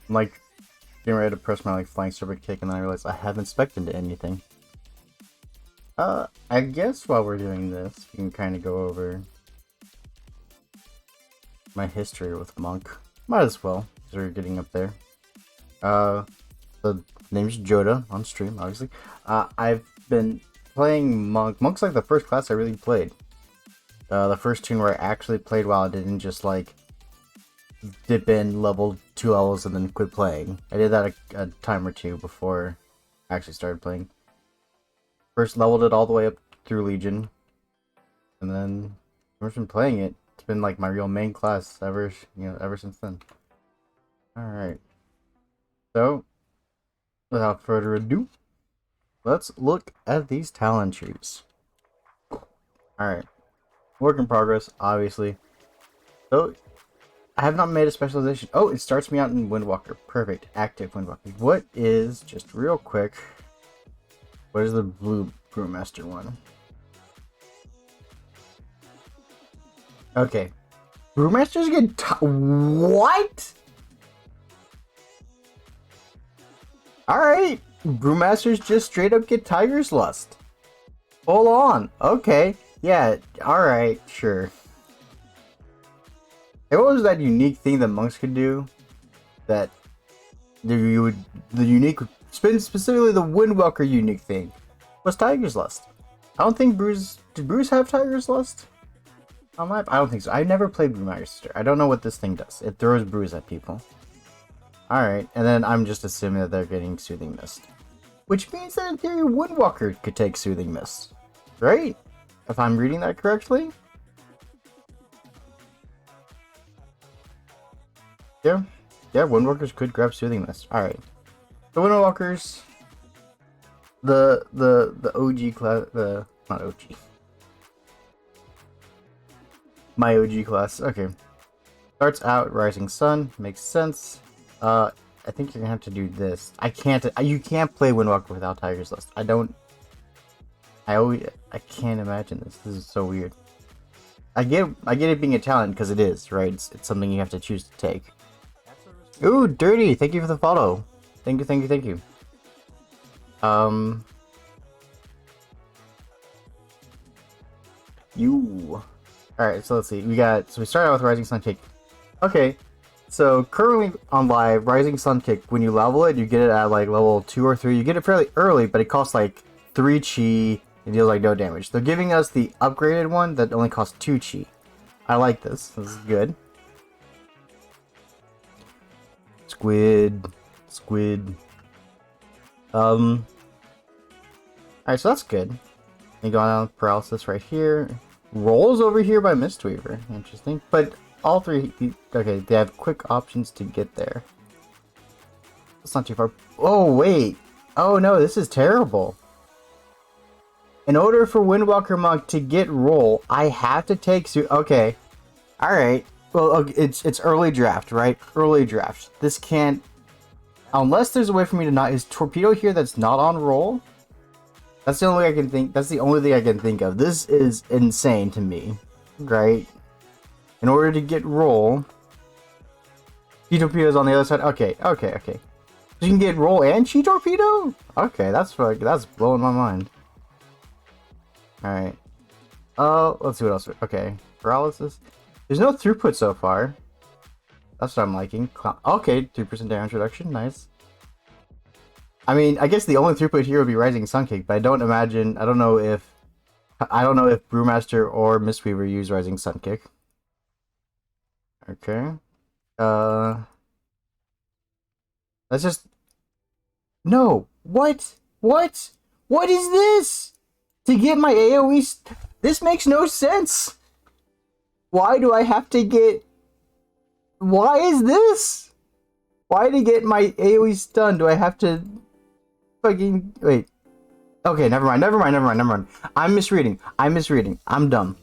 I'm like getting ready to press my like flying super kick, and then I realize I haven't specced into anything. I guess while we're doing this, we can kind of go over my history with Monk. Might as well, because we're getting up there. The name's Joda on stream, obviously. I've been playing Monk. Monk's like the first class I really played. The first tune where I actually played while I didn't just like dip in level 2 levels and then quit playing. I did that a time or two before I actually started playing. First leveled it all the way up through Legion, and then I've been playing it. It's been like my real main class ever since then. All right. So, without further ado, let's look at these talent trees. Alright. Work in progress, obviously. So, I have not made a specialization. Oh, it starts me out in Windwalker. Perfect. Active Windwalker. What is, just real quick, what is the blue Brewmaster one? Okay. Brewmasters get what? Alright, Brewmasters just straight up get Tiger's Lust. Hold on. Okay. Yeah, alright, sure. Hey, what was that unique thing that monks could do? That the unique, specifically the Windwalker unique thing, was Tiger's Lust. I don't think did Brews have Tiger's Lust? I don't think so. I never played Brewmaster. I don't know what this thing does. It throws brews at people. Alright, and then I'm just assuming that they're getting Soothing Mist. Which means that in theory, Windwalker could take Soothing Mist. Right? If I'm reading that correctly? Yeah. Yeah, Windwalkers could grab Soothing Mist. Alright. The Windwalkers... The OG class... Not OG. My OG class. Okay. Starts out Rising Sun. Makes sense. I think you're gonna have to do this. You can't play Windwalker without Tiger's Lust. I can't imagine this. This is so weird. I get it being a talent because it is, right? It's something you have to choose to take. Ooh, Dirty! Thank you for the follow. Thank you. Alright, so let's see. So we start out with Rising Sun Kick. Okay. So currently on live, Rising Sun Kick, when you level it, you get it at like level 2 or 3. You get it fairly early, but it costs like 3 chi and deals like no damage. They're giving us the upgraded one that only costs 2 chi. I like this. This is good. Squid. Alright, so that's good. You go on Paralysis right here. Rolls over here by Mistweaver. Interesting. But all three, okay, they have quick options to get there. It's not too far. Oh, wait. Oh, no, this is terrible. In order for Windwalker Monk to get roll, I have to take... Okay. Alright. Well, it's early draft, right? Early draft. This can't... Unless there's a way for me to not... Is Torpedo here that's not on roll? That's the only way I can think... That's the only thing I can think of. This is insane to me. Right? In order to get roll, Chi Torpedo's on the other side. Okay. So you can get roll and Chi Torpedo? Okay, that's blowing my mind. Alright. Let's see what else. Okay. Paralysis. There's no throughput so far. That's what I'm liking. Okay, 3% damage reduction. Nice. I mean, I guess the only throughput here would be Rising Sun Kick, but I don't know if Brewmaster or Mistweaver use Rising Sun Kick. Okay. Let's just... No! What? What is this? To get my AoE... This makes no sense! Why do I have to get... Why is this? Why to get my AoE stun do I have to... Fucking... Wait. Okay, never mind. I'm misreading. I'm dumb.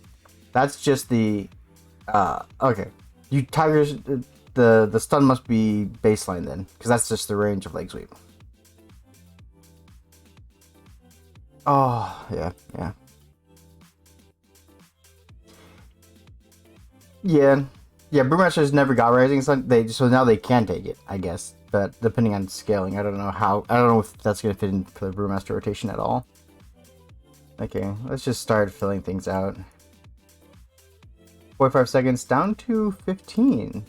That's just the... Okay. You Tigers, the stun must be baseline then, because that's just the range of leg sweep. Oh, yeah. Yeah, Yeah, Brewmasters never got Rising Sun. So now they can take it, I guess. But depending on scaling, I don't know if that's gonna fit in for the Brewmaster rotation at all. Okay, let's just start filling things out. 45 seconds down to 15.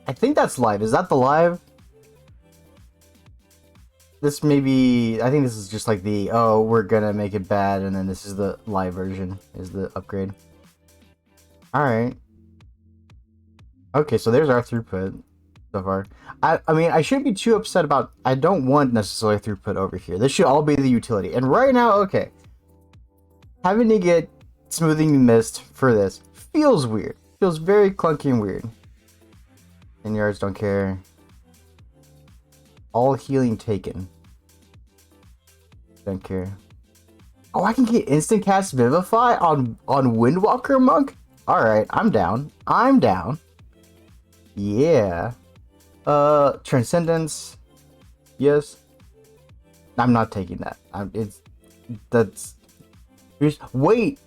I think that's live. Is that the live? This may be... I think this is just like the, oh, we're gonna make it bad, and then this is the live version, is the upgrade. Alright. Okay, so there's our throughput so far. I mean, I shouldn't be too upset about... I don't want necessarily throughput over here. This should all be the utility. And right now, okay. Having to get Smoothing Mist for this feels weird. Feels very clunky and weird. 10 yards, don't care. All healing taken. Don't care. Oh, I can get instant cast Vivify on Windwalker Monk? Alright, I'm down. I'm down. Yeah. Transcendence. Yes. I'm not taking that. Wait.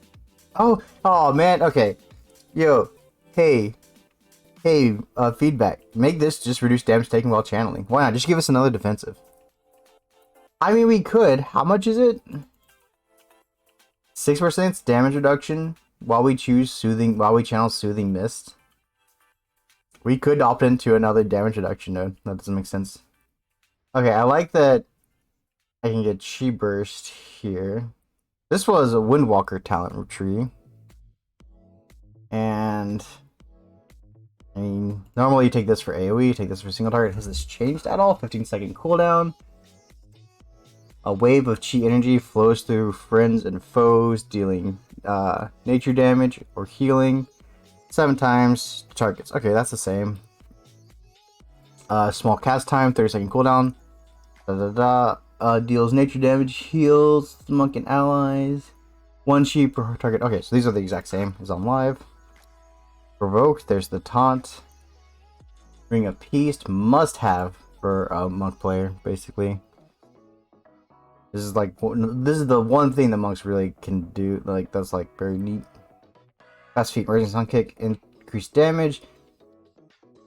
Oh man, okay. Yo, hey, feedback. Make this just reduce damage taken while channeling. Why not? Just give us another defensive. I mean, we could. How much is it? 6% damage reduction while we channel Soothing Mist. We could opt into another damage reduction node. That doesn't make sense. Okay, I like that I can get Chi Burst here. This was a Windwalker talent tree. And I mean, normally you take this for AoE, take this for single target. Has this changed at all? 15-second cooldown. A wave of chi energy flows through friends and foes, dealing nature damage or healing 7 times to targets. Okay, that's the same. Small cast time, 30-second cooldown. Deals nature damage, heals monk and allies. 1 chi per target. Okay, so these are the exact same as on live. Provoked, there's the taunt. Ring of Peace, must have for a monk player, basically. This is the one thing the monks really can do. Like, that's like very neat. Fast feet, Rising Sun Kick, increased damage.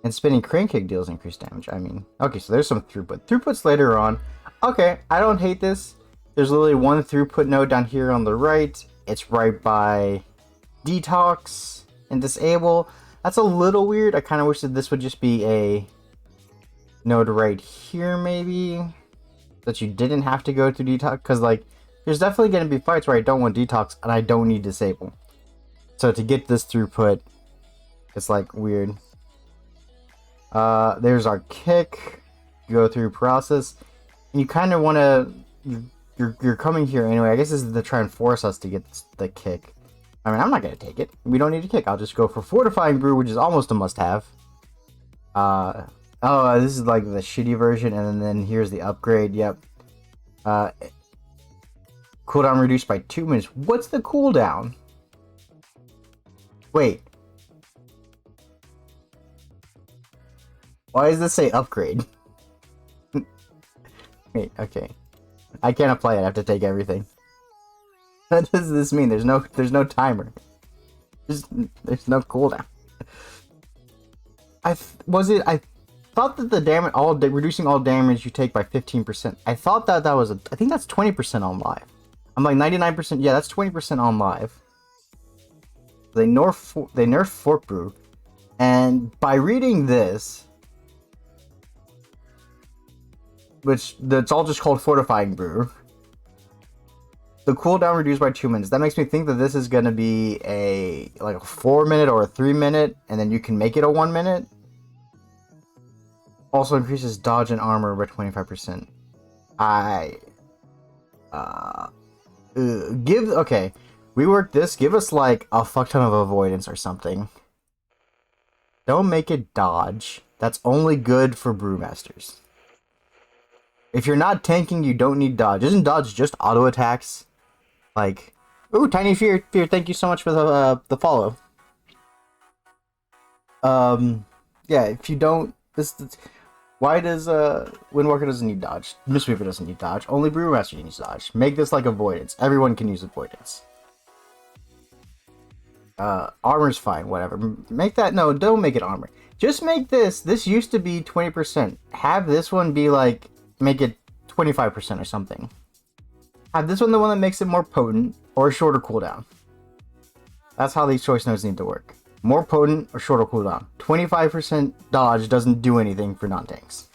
And spinning Crane Kick deals increased damage. I mean, okay, so there's some throughput. Throughput's later on. Okay, I don't hate this. There's literally one throughput node down here on the right. It's right by Detox and Disable. That's a little weird. I kind of wish that this would just be a node right here, maybe. That you didn't have to go to Detox. Because, like, there's definitely going to be fights where I don't want Detox and I don't need Disable. So to get this throughput, it's, like, weird. There's our kick. You go through process. And you kind of want to... You're coming here anyway. I guess this is to try and force us to get the kick. I mean, I'm not going to take it. We don't need a kick. I'll just go for Fortifying Brew, which is almost a must-have. Oh, this is like the shitty version, and then here's the upgrade. Yep. Cooldown reduced by 2 minutes. What's the cooldown? Wait. Why does this say upgrade? Wait, okay. I can't apply it. I have to take everything. What does this mean? There's no timer. There's no cooldown. I thought that the damage, reducing all damage you take by 15%. I thought that was I think that's 20% on live. I'm like 99%. Yeah, that's 20% on live. They nerf Fort Brew, and by reading this, that's all just called Fortifying Brew. The cooldown reduced by 2 minutes. That makes me think that this is gonna be a 4-minute or a 3-minute, and then you can make it a 1-minute. Also increases dodge and armor by 25%. Okay. We work this. Give us like a fuck ton of avoidance or something. Don't make it dodge. That's only good for brewmasters. If you're not tanking, you don't need dodge. Isn't dodge just auto attacks? Like, ooh, Tiny Fear, thank you so much for the follow. Yeah, if you don't, why does Windwalker doesn't need dodge? Mistweaver doesn't need dodge. Only Brewmaster needs dodge. Make this like avoidance. Everyone can use avoidance. Armor's fine, whatever. Make that, no, don't make it armor. Just make this used to be 20%. Have this one be like, make it 25% or something. Have this one the one that makes it more potent or shorter cooldown. That's how these choice nodes need to work. More potent or shorter cooldown. 25% dodge doesn't do anything for non-tanks.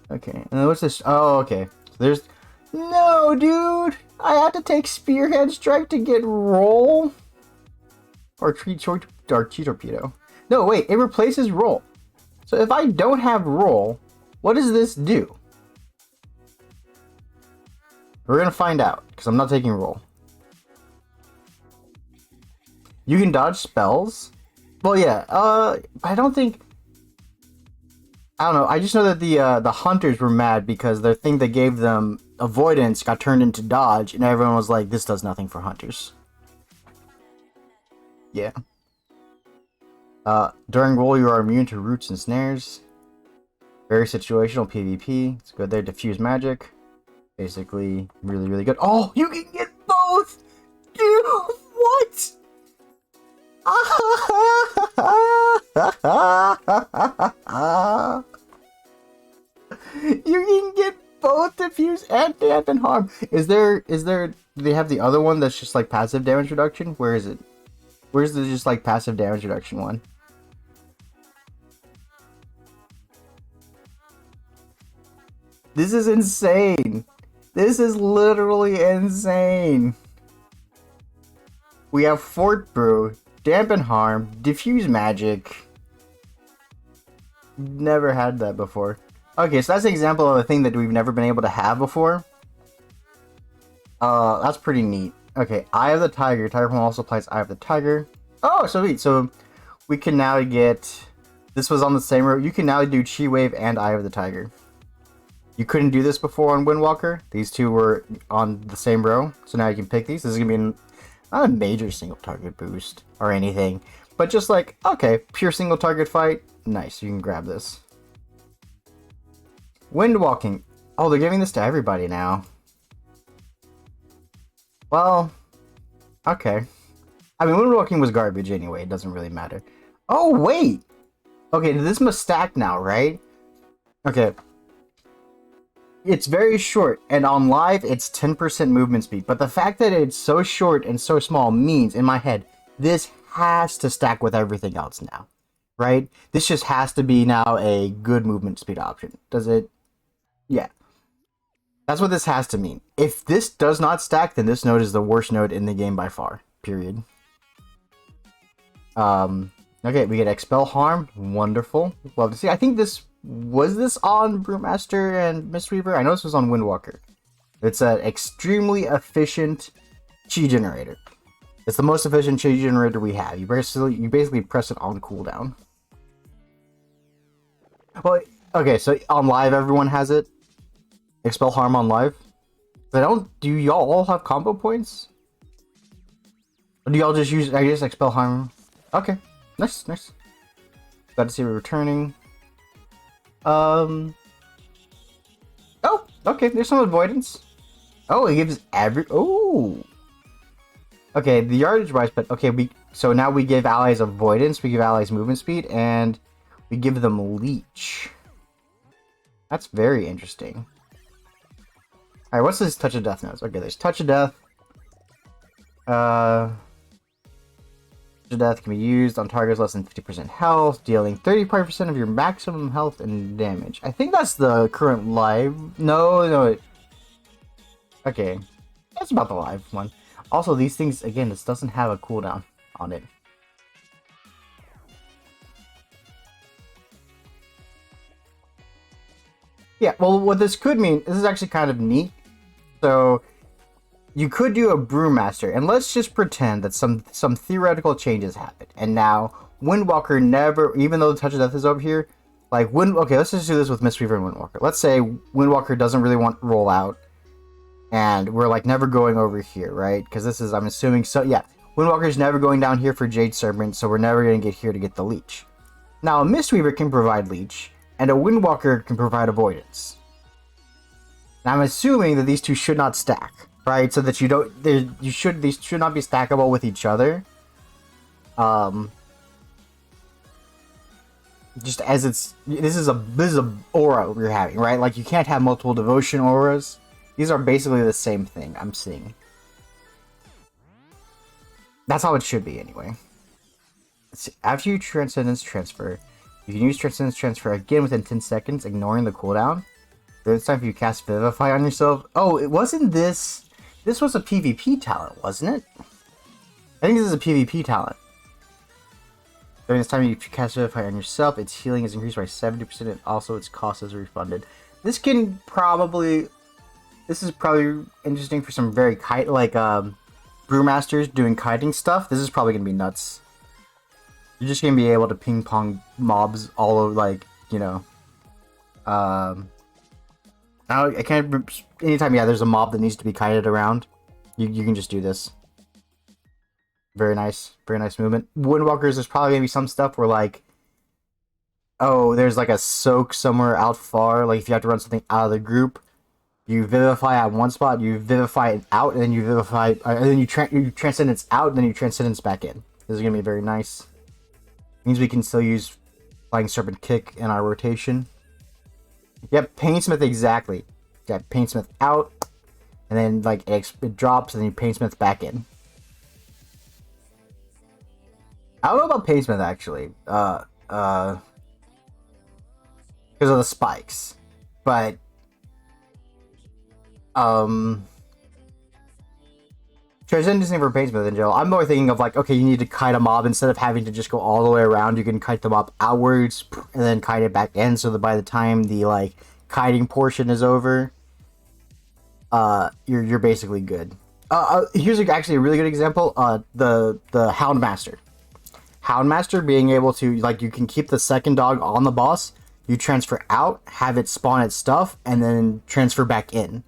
Okay, and then what's this? Oh, okay. So there's... No, dude! I had to take Spearhead Strike to get Roll? Or Chi Torpedo. No, wait, it replaces Roll. So if I don't have Roll, what does this do? We're gonna find out, because I'm not taking Roll. You can dodge spells? Well, yeah, I don't think... I don't know, I just know that the hunters were mad because their thing that gave them avoidance got turned into dodge, and everyone was like, this does nothing for hunters. Yeah. During roll, you are immune to roots and snares. Very situational PvP. It's good there. Diffuse magic. Basically, really, really good. Oh, you can get both! Dude, what? You can get both diffuse and dampen harm. Do they have the other one that's just like passive damage reduction? Where is it? Where's the just like passive damage reduction one? This is insane. This is literally insane. We have Fort Brew, Dampen Harm, Diffuse Magic. Never had that before. Okay, so that's an example of a thing that we've never been able to have before. That's pretty neat. Okay, Eye of the Tiger. Tiger Form also applies Eye of the Tiger. Oh, so neat. So we can now get... This was on the same row. You can now do Chi Wave and Eye of the Tiger. You couldn't do this before on Windwalker. These two were on the same row. So now you can pick these. This is going to be not a major single target boost or anything. But just like, okay, pure single target fight. Nice, you can grab this. Windwalking. Oh, they're giving this to everybody now. Well, okay. I mean, Windwalking was garbage anyway. It doesn't really matter. Oh, wait! Okay, this must stack now, right? Okay. It's very short, and on live, it's 10% movement speed. But the fact that it's so short and so small means, in my head, this has to stack with everything else now. Right? This just has to be now a good movement speed option. Does it? Yeah. That's what this has to mean. If this does not stack, then this node is the worst node in the game by far. Period. Okay, we get Expel Harm. Wonderful. Love to see. I think this... Was this on Brewmaster and Mistweaver? I know this was on Windwalker. It's an extremely efficient chi generator. It's the most efficient chi generator we have. You basically press it on cooldown. Well, okay, so on live everyone has it. Expel Harm on live. Do y'all all have combo points? Or do y'all just use, I guess, Expel Harm? Okay, nice, nice. Glad to see we're returning. Oh, okay, there's some avoidance. Oh, it gives oh. Okay, the yardage rise, but okay, so now we give allies avoidance, we give allies movement speed, and we give them leech. That's very interesting. Alright, what's this Touch of Death nodes? Okay, there's Touch of Death. Touch of Death can be used on targets less than 50% health, dealing 35% of your maximum health and damage. I think that's the current live. No. Okay, that's about the live one. Also, these things, again, this doesn't have a cooldown on it. Yeah, well, what this could mean, this is actually kind of neat. So, you could do a Brewmaster, and let's just pretend that some theoretical changes happen. And now, Windwalker never, even though the Touch of Death is over here, like, okay, let's just do this with Mistweaver and Windwalker. Let's say Windwalker doesn't really want to roll out, and we're, like, never going over here, right? Because this is, I'm assuming, so, yeah. Windwalker's never going down here for Jade Serpent, so we're never going to get here to get the Leech. Now, a Mistweaver can provide Leech, and a Windwalker can provide Avoidance. Now, I'm assuming that these two should not stack. Right, so that you don't, these should not be stackable with each other. Just as this is a aura we're having, right? Like, you can't have multiple devotion auras. These are basically the same thing I'm seeing. That's how it should be anyway. After you Transcendence Transfer, you can use Transcendence Transfer again within 10 seconds, ignoring the cooldown. Then it's time for you to cast Vivify on yourself. Oh, it wasn't this. This was a PvP talent, wasn't it? I think this is a PvP talent. During this time you cast Vivify on yourself, its healing is increased by 70% and also its cost is refunded. This is probably interesting for some very brewmasters doing kiting stuff. This is probably going to be nuts. You're just going to be able to ping pong mobs all over, like, you know. I can't. Anytime, there's a mob that needs to be kited around, you can just do this. Very nice movement. Windwalkers, there's probably gonna be some stuff where, like, oh, there's like a soak somewhere out far. Like, if you have to run something out of the group, you Vivify at one spot, you Vivify it out, and then you Vivify, and then you Transcendence out, and then you Transcendence back in. This is gonna be very nice. It means we can still use Flying Serpent Kick in our rotation. Yep, Painsmith, exactly. Yeah, Painsmith out, and then, like, it drops, and then you Painsmith back in. I don't know about Painsmith, actually. Because of the spikes. But, Transcendencing for Painsmith in general, I'm more thinking of, like, okay, you need to kite a mob. Instead of having to just go all the way around, you can kite the mob outwards, and then kite it back in, so that by the time the, like, kiting portion is over, you're basically good. Here's actually a really good example. The Houndmaster. Houndmaster being able to, like, you can keep the second dog on the boss, you transfer out, have it spawn its stuff, and then transfer back in.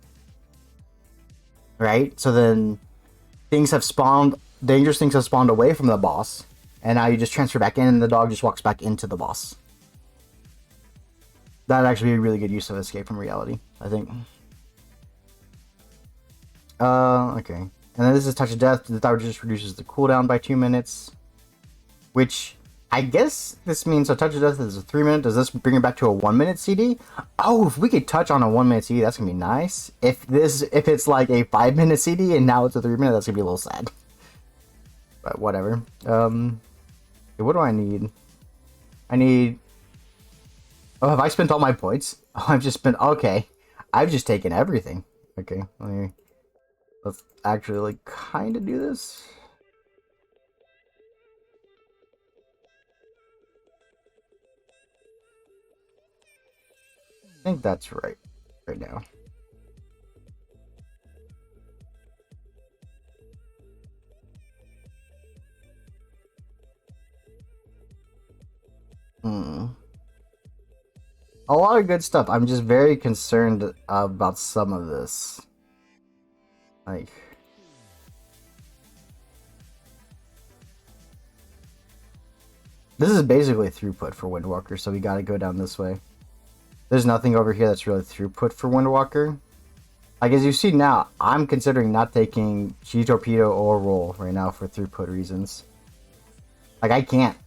Right? So then dangerous things have spawned away from the boss, and now you just transfer back in, and the dog just walks back into the boss. That'd actually be a really good use of Escape from Reality, I think. Okay. And then this is Touch of Death. The tower just reduces the cooldown by 2 minutes. Which, I guess this means, so Touch of Death is a 3 minute. Does this bring it back to a 1 minute CD? Oh, if we could touch on a 1 minute CD, that's gonna be nice. If it's like a 5 minute CD and now it's a 3 minute, that's gonna be a little sad. But whatever. What do I need? Oh, have I spent all my points? Oh, I've just spent, okay. I've just taken everything. Okay, let's actually, like, kind of do this. I think that's right now. A lot of good stuff. I'm just very concerned about some of this. Like, this is basically throughput for Windwalker, so we gotta go down this way. There's nothing over here that's really throughput for Windwalker. Like, as you see now, I'm considering not taking Chi Torpedo or Roll right now for throughput reasons. Like, I can't.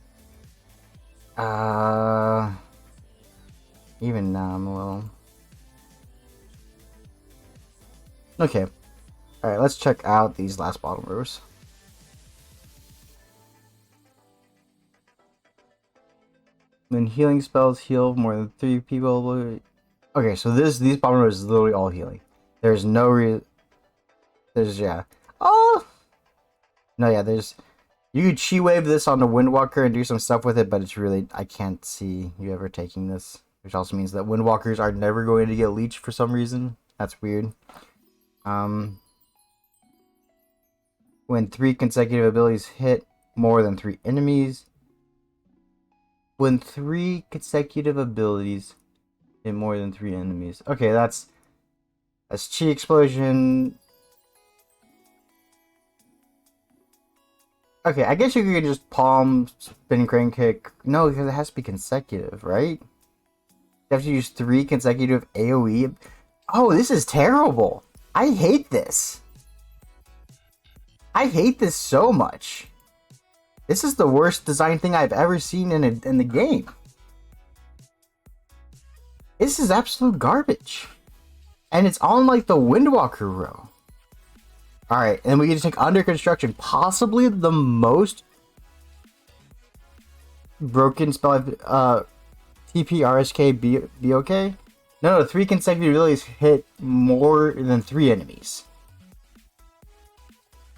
Even now, I'm a little... Okay. Alright, let's check out these last bottom rows. When healing spells heal more than 3 people... Okay, so these bottom rows is literally all healing. There's no yeah. Oh! No, yeah, you could Chi Wave this on the Windwalker and do some stuff with it, but it's really... I can't see you ever taking this. Which also means that Windwalkers are never going to get leeched for some reason. That's weird. When 3 consecutive abilities hit more than 3 enemies. When 3 consecutive abilities hit more than 3 enemies. Okay, that's Chi Explosion. Okay, I guess you could just palm, spin, crane kick. No, because it has to be consecutive, right? You have to use 3 consecutive AoE. Oh, this is terrible. I hate this. I hate this so much. This is the worst design thing I've ever seen in the game. This is absolute garbage. And it's on like the Windwalker row. Alright, and we get to take under construction. Possibly the most broken spell. TP, RSK, BOK? No, 3 consecutive abilities hit more than 3 enemies.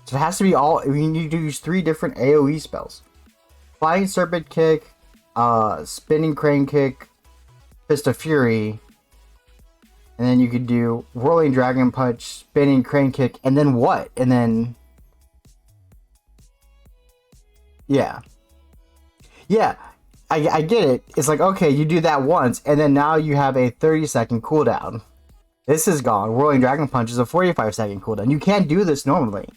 So it has to be all. We need to use 3 different AoE spells: Flying Serpent Kick, Spinning Crane Kick, Fist of Fury, and then you could do Whirling Dragon Punch, Spinning Crane Kick, and then what? And then yeah. I get it. It's like, okay, you do that once, and then now you have a 30-second cooldown. This is gone. Whirling Dragon Punch is a 45-second cooldown. You can't do this normally.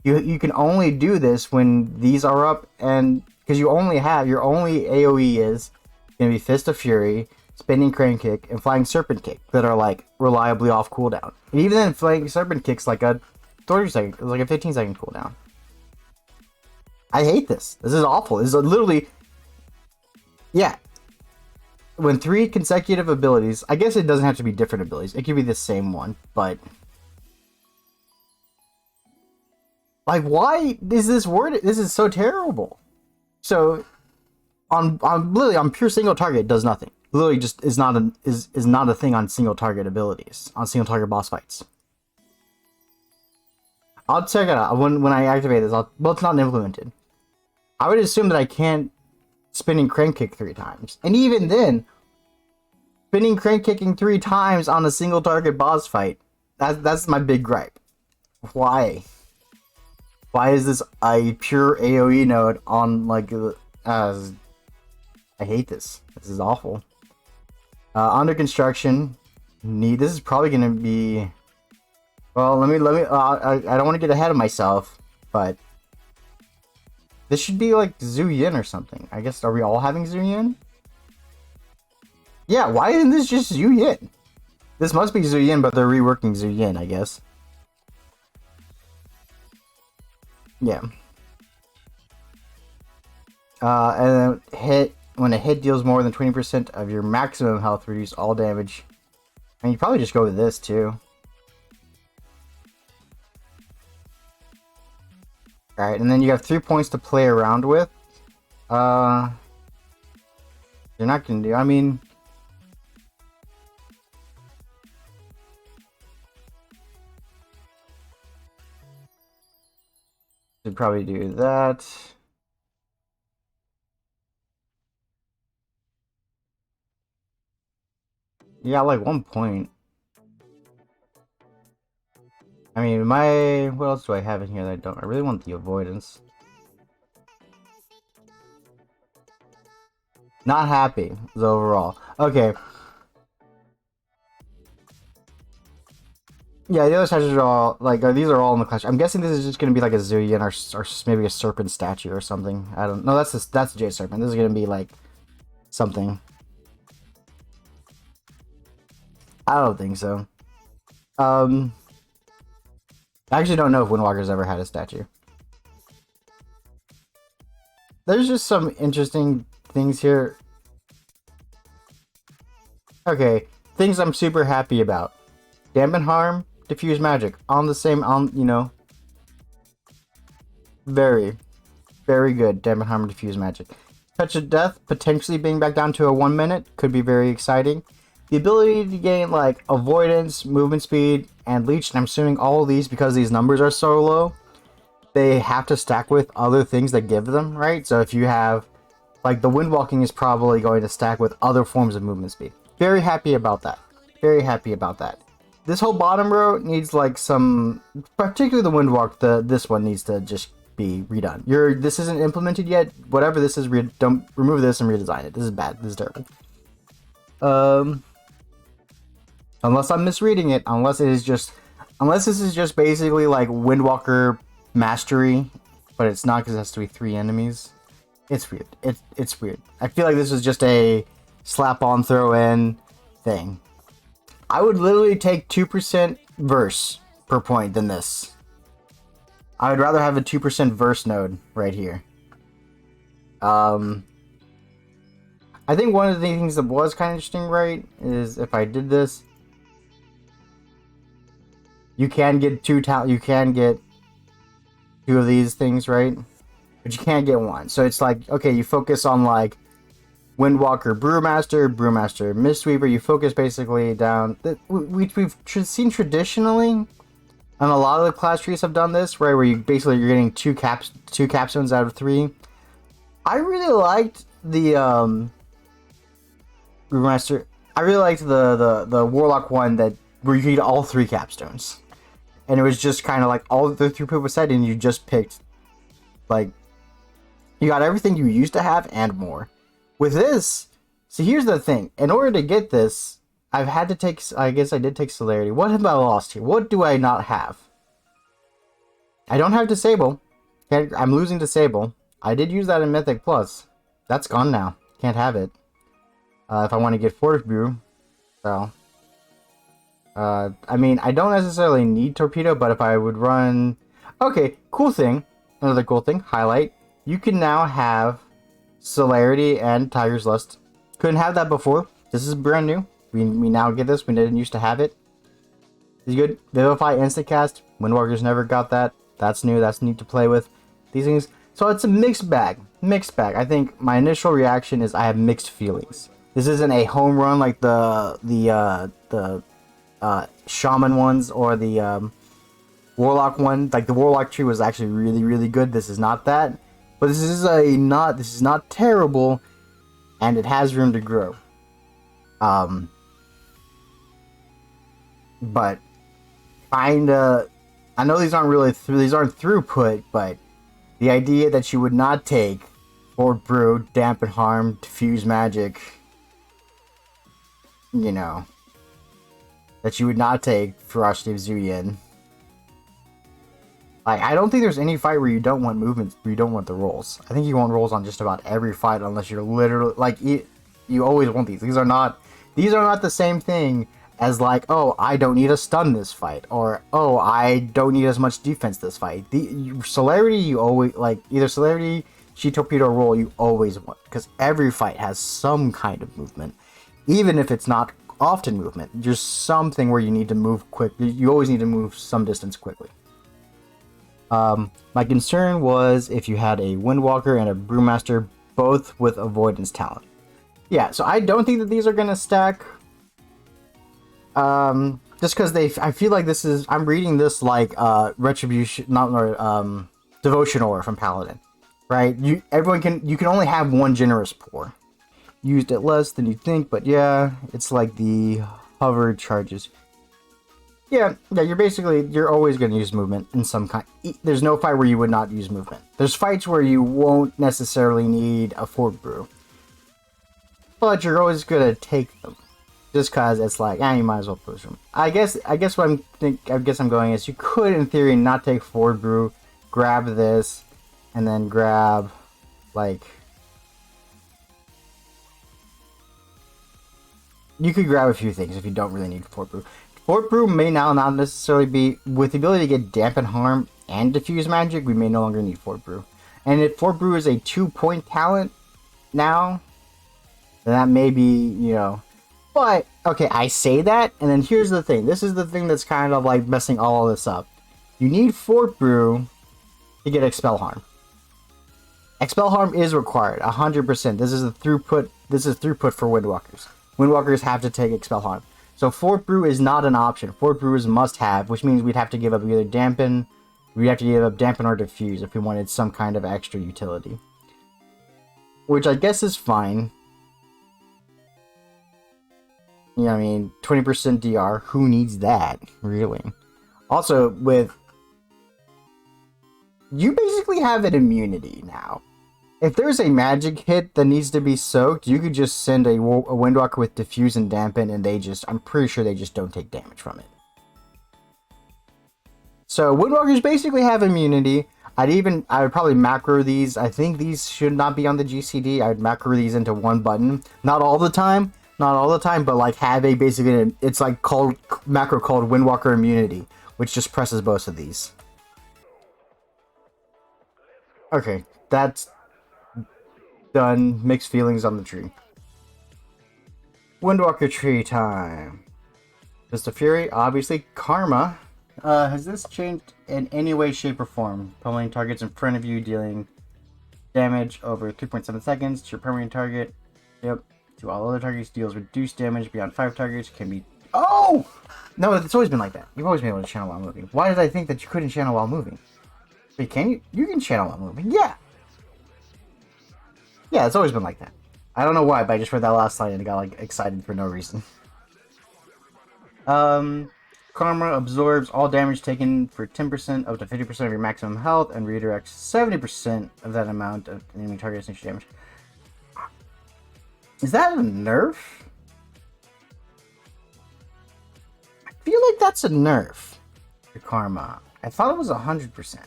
You can only do this when these are up, and because you only have your only AoE is gonna be Fist of Fury, Spinning Crane Kick, and Flying Serpent Kick that are like reliably off cooldown. And even then, Flying Serpent Kick's like a 30-second, like a 15-second cooldown. I hate this. This is awful. This is literally, yeah. When 3 consecutive abilities, I guess it doesn't have to be different abilities. It could be the same one, but like, why is this word? This is so terrible. So, on literally on pure single target, it does nothing. Literally, just is not a thing on single target abilities, on single target boss fights. I'll check it out when I activate this. Well, it's not implemented. I would assume that I can't spinning crane kick 3 times, and even then, spinning crane kicking 3 times on a single target boss fight. That's my big gripe. Why? Why is this a pure AoE node on like I hate this. This is awful. Under construction. This is probably gonna be. Well, let me. I don't want to get ahead of myself, but this should be like Zhu Yin or something. I guess, are we all having Zhu Yin? Yeah, why isn't this just Zhu Yin? This must be Zhu Yin, but they're reworking Zhu Yin, I guess. Yeah. And then when a hit deals more than 20% of your maximum health, reduce all damage. I mean, you probably just go with this too. Alright, and then you have 3 points to play around with. You're not gonna do, I mean, should probably do that. Yeah, like 1 point. I mean, what else do I have in here that I don't? I really want the avoidance. Not happy is overall. Okay. Yeah, the other statues are all like these are all in the collection. I'm guessing this is just gonna be like a Zhu Yin or maybe a serpent statue or something. I don't know. That's a Jade Serpent. This is gonna be like something. I don't think so. I actually don't know if Windwalker's ever had a statue. There's just some interesting things here. Okay, things I'm super happy about. Dampen Harm, Diffuse Magic. On the same, you know. Very, very good. Dampen Harm, Diffuse Magic. Touch of Death, potentially being back down to a 1 minute. Could be very exciting. The ability to gain, like, avoidance, movement speed, and leech, and I'm assuming all of these, because these numbers are so low, they have to stack with other things that give them, right? So if you have, like, the Windwalking is probably going to stack with other forms of movement speed. Very happy about that. Very happy about that. This whole bottom row needs, like, some, particularly the Windwalk, this one needs to just be redone. This isn't implemented yet. Whatever this is, don't remove this and redesign it. This is bad. This is terrible. Unless I'm misreading it, unless this is just basically like Windwalker Mastery, but it's not because it has to be 3 enemies. It's weird. It's weird. I feel like this is just a slap-on, throw-in thing. I would literally take 2% verse per point than this. I would rather have a 2% verse node right here. I think one of the things that was kind of interesting, right, is if I did this, you can get you can get two of these things, right? But you can't get one. So it's like, okay, you focus on like Windwalker, Brewmaster, Mistweaver. You focus basically down. We've seen traditionally, and a lot of the class trees have done this, right? Where you're getting two capstones out of 3. I really liked the Brewmaster. I really liked the Warlock one where you could get all 3 capstones, and it was just kind of like all the throughput was set, and you just picked like you got everything you used to have and more. With this, see, here's the thing. In order to get this, I've had to take, I guess I did take Celerity. What have I lost here? What do I not have? I don't have Disable. I'm losing Disable. I did use that in Mythic Plus. That's gone now. Can't have it. If I want to get Fort Brew. So. I mean, I don't necessarily need Torpedo, but if I would run... Okay, cool thing. Another cool thing. Highlight. You can now have Celerity and Tiger's Lust. Couldn't have that before. This is brand new. We now get this. We didn't used to have it. It's good. Vivify Instacast. Windwalkers never got that. That's new. That's neat to play with. These things. So it's a mixed bag. Mixed bag. I think my initial reaction is I have mixed feelings. This isn't a home run like the Shaman ones or the Warlock one. Like the Warlock tree was actually really, really good. This is not that. But this is not terrible, and it has room to grow. But kinda, I know these aren't throughput, but the idea that you would not take Fort Brew, Dampen Harm, Diffuse Magic, you know, that you would not take Ferocity of Zuyin. Like, I don't think there's any fight where you don't want movements, where you don't want the rolls. I think you want rolls on just about every fight, unless you're literally, like, you always want these. These are not the same thing as, like, oh, I don't need to stun this fight, or, oh, I don't need as much defense this fight. Celerity, you always, like, either Celerity, Sheet Torpedo, or Roll, you always want, because every fight has some kind of movement. Even if it's not often movement, there's something where you need to move quick. You always need to move some distance quickly. My concern was if you had a Windwalker and a Brewmaster, both with Avoidance talent. Yeah, so I don't think that these are gonna stack. Just because I feel like this is, I'm reading this like Retribution, Devotion Aura from Paladin, right? You can only have one Generous Pour. Used it less than you think, but yeah, it's like the hover charges. Yeah, you're always going to use movement in some kind. There's no fight where you would not use movement. There's fights where you won't necessarily need a Fort Brew, but you're always going to take them, just cause it's like, you might as well push them. I guess what I'm going is you could, in theory, not take Fort Brew, grab this, and then grab like. You could grab a few things if you don't really need Fort Brew. Fort Brew may now not necessarily be, with the ability to get Dampen Harm and Diffuse Magic, we may no longer need Fort Brew. And if Fort Brew is a 2-point talent now, then that may be, you know. But, okay, I say that, and then here's the thing. This is the thing that's kind of like messing all of this up. You need Fort Brew to get Expel Harm. Expel Harm is required, 100%. This is throughput for Windwalkers. Windwalkers have to take Expel Harm. So Fort Brew is not an option. Fort Brew is must-have, which means we'd have to give up either Dampen, or Diffuse if we wanted some kind of extra utility. Which I guess is fine. You know what I mean? 20% DR, who needs that, really? Also, you basically have an immunity now. If there's a magic hit that needs to be soaked, you could just send a Windwalker with Diffuse and Dampen, and I'm pretty sure they just don't take damage from it. So Windwalkers basically have immunity. I would probably macro these. I think these should not be on the GCD. I'd macro these into one button. Not all the time, but like have a basically, it's like macro called Windwalker Immunity, which just presses both of these. Okay, that's Done. Mixed feelings on the tree. Windwalker tree time. Just a Fury, obviously. Karma. Has this changed in any way, shape, or form? Pummeling targets in front of you, dealing damage over 3.7 seconds to your permanent target. Yep. To all other targets, deals reduced damage beyond 5 targets. Can be... Oh! No, it's always been like that. You've always been able to channel while moving. Why did I think that you couldn't channel while moving? Wait, can you? You can channel while moving. Yeah! Yeah, it's always been like that. I don't know why, but I just read that last line and I got like excited for no reason. Karma absorbs all damage taken for 10% up to 50% of your maximum health and redirects 70% of that amount of enemy target's initial damage. Is that a nerf? I feel like that's a nerf for Karma. I thought it was 100%.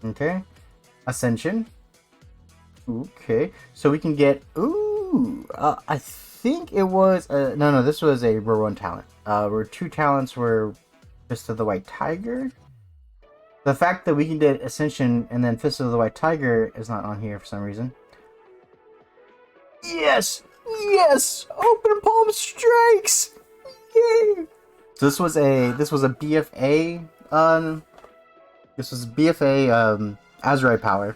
Okay. Ascension. Okay. So we can get... Ooh. I think it was... No, this was a Row 1 talent. Where 2 talents were Fist of the White Tiger. The fact that we can get Ascension and then Fist of the White Tiger is not on here for some reason. Yes! Yes! Open Palm Strikes! Yay! So this was a BFA Azurite power.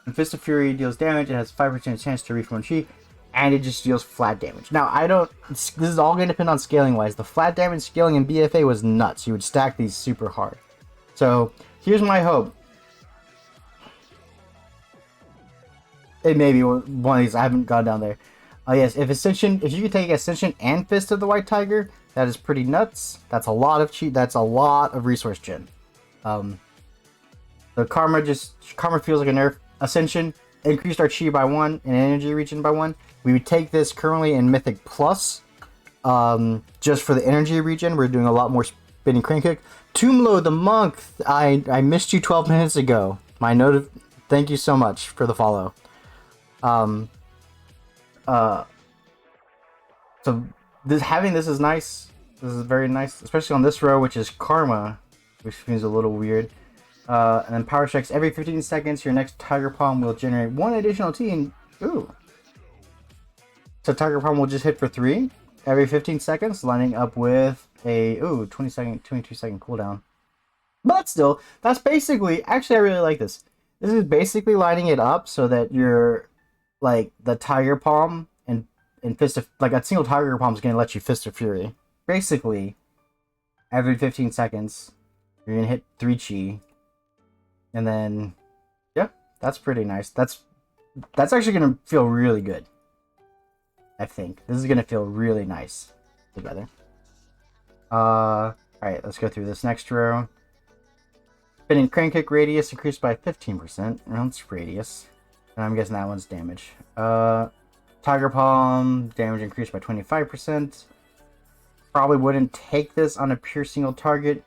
And Fist of Fury deals damage, it has 5% chance to reform chi, and it just deals flat damage. Now this is all gonna depend on scaling wise. The flat damage scaling in BFA was nuts. You would stack these super hard. So here's my hope. It may be one of these. I haven't gone down there. Yes, if you could take Ascension and Fist of the White Tiger, that is pretty nuts. That's a lot of cheat. That's a lot of resource gen. The Karma feels like a nerf. Ascension increased our chi by 1 and energy regen by 1. We would take this currently in Mythic Plus. Just for the energy regen, we're doing a lot more spinning crane kick. Toomlo the Monk, I missed you 12 minutes ago. Thank you so much for the follow. So having this is nice. This is very nice, especially on this row, which is Karma, which seems a little weird. And then power strikes every 15 seconds. Your next Tiger Palm will generate 1 additional T. And ooh, so Tiger Palm will just hit for 3 every 15 seconds, lining up with a 22 second cooldown. But still, that's basically, actually I really like this. This is basically lining it up so that you're like the Tiger Palm and Fist of, like a single Tiger Palm is gonna let you Fist of Fury. Basically, every 15 seconds, you're gonna hit 3 chi. And then, yeah, that's pretty nice. That's actually gonna feel really good. I think this is gonna feel really nice together. All right, let's go through this next row. Spinning crane kick radius increased by 15%. Ounce radius, and I'm guessing that one's damage. Tiger Palm damage increased by 25%. Probably wouldn't take this on a pure single target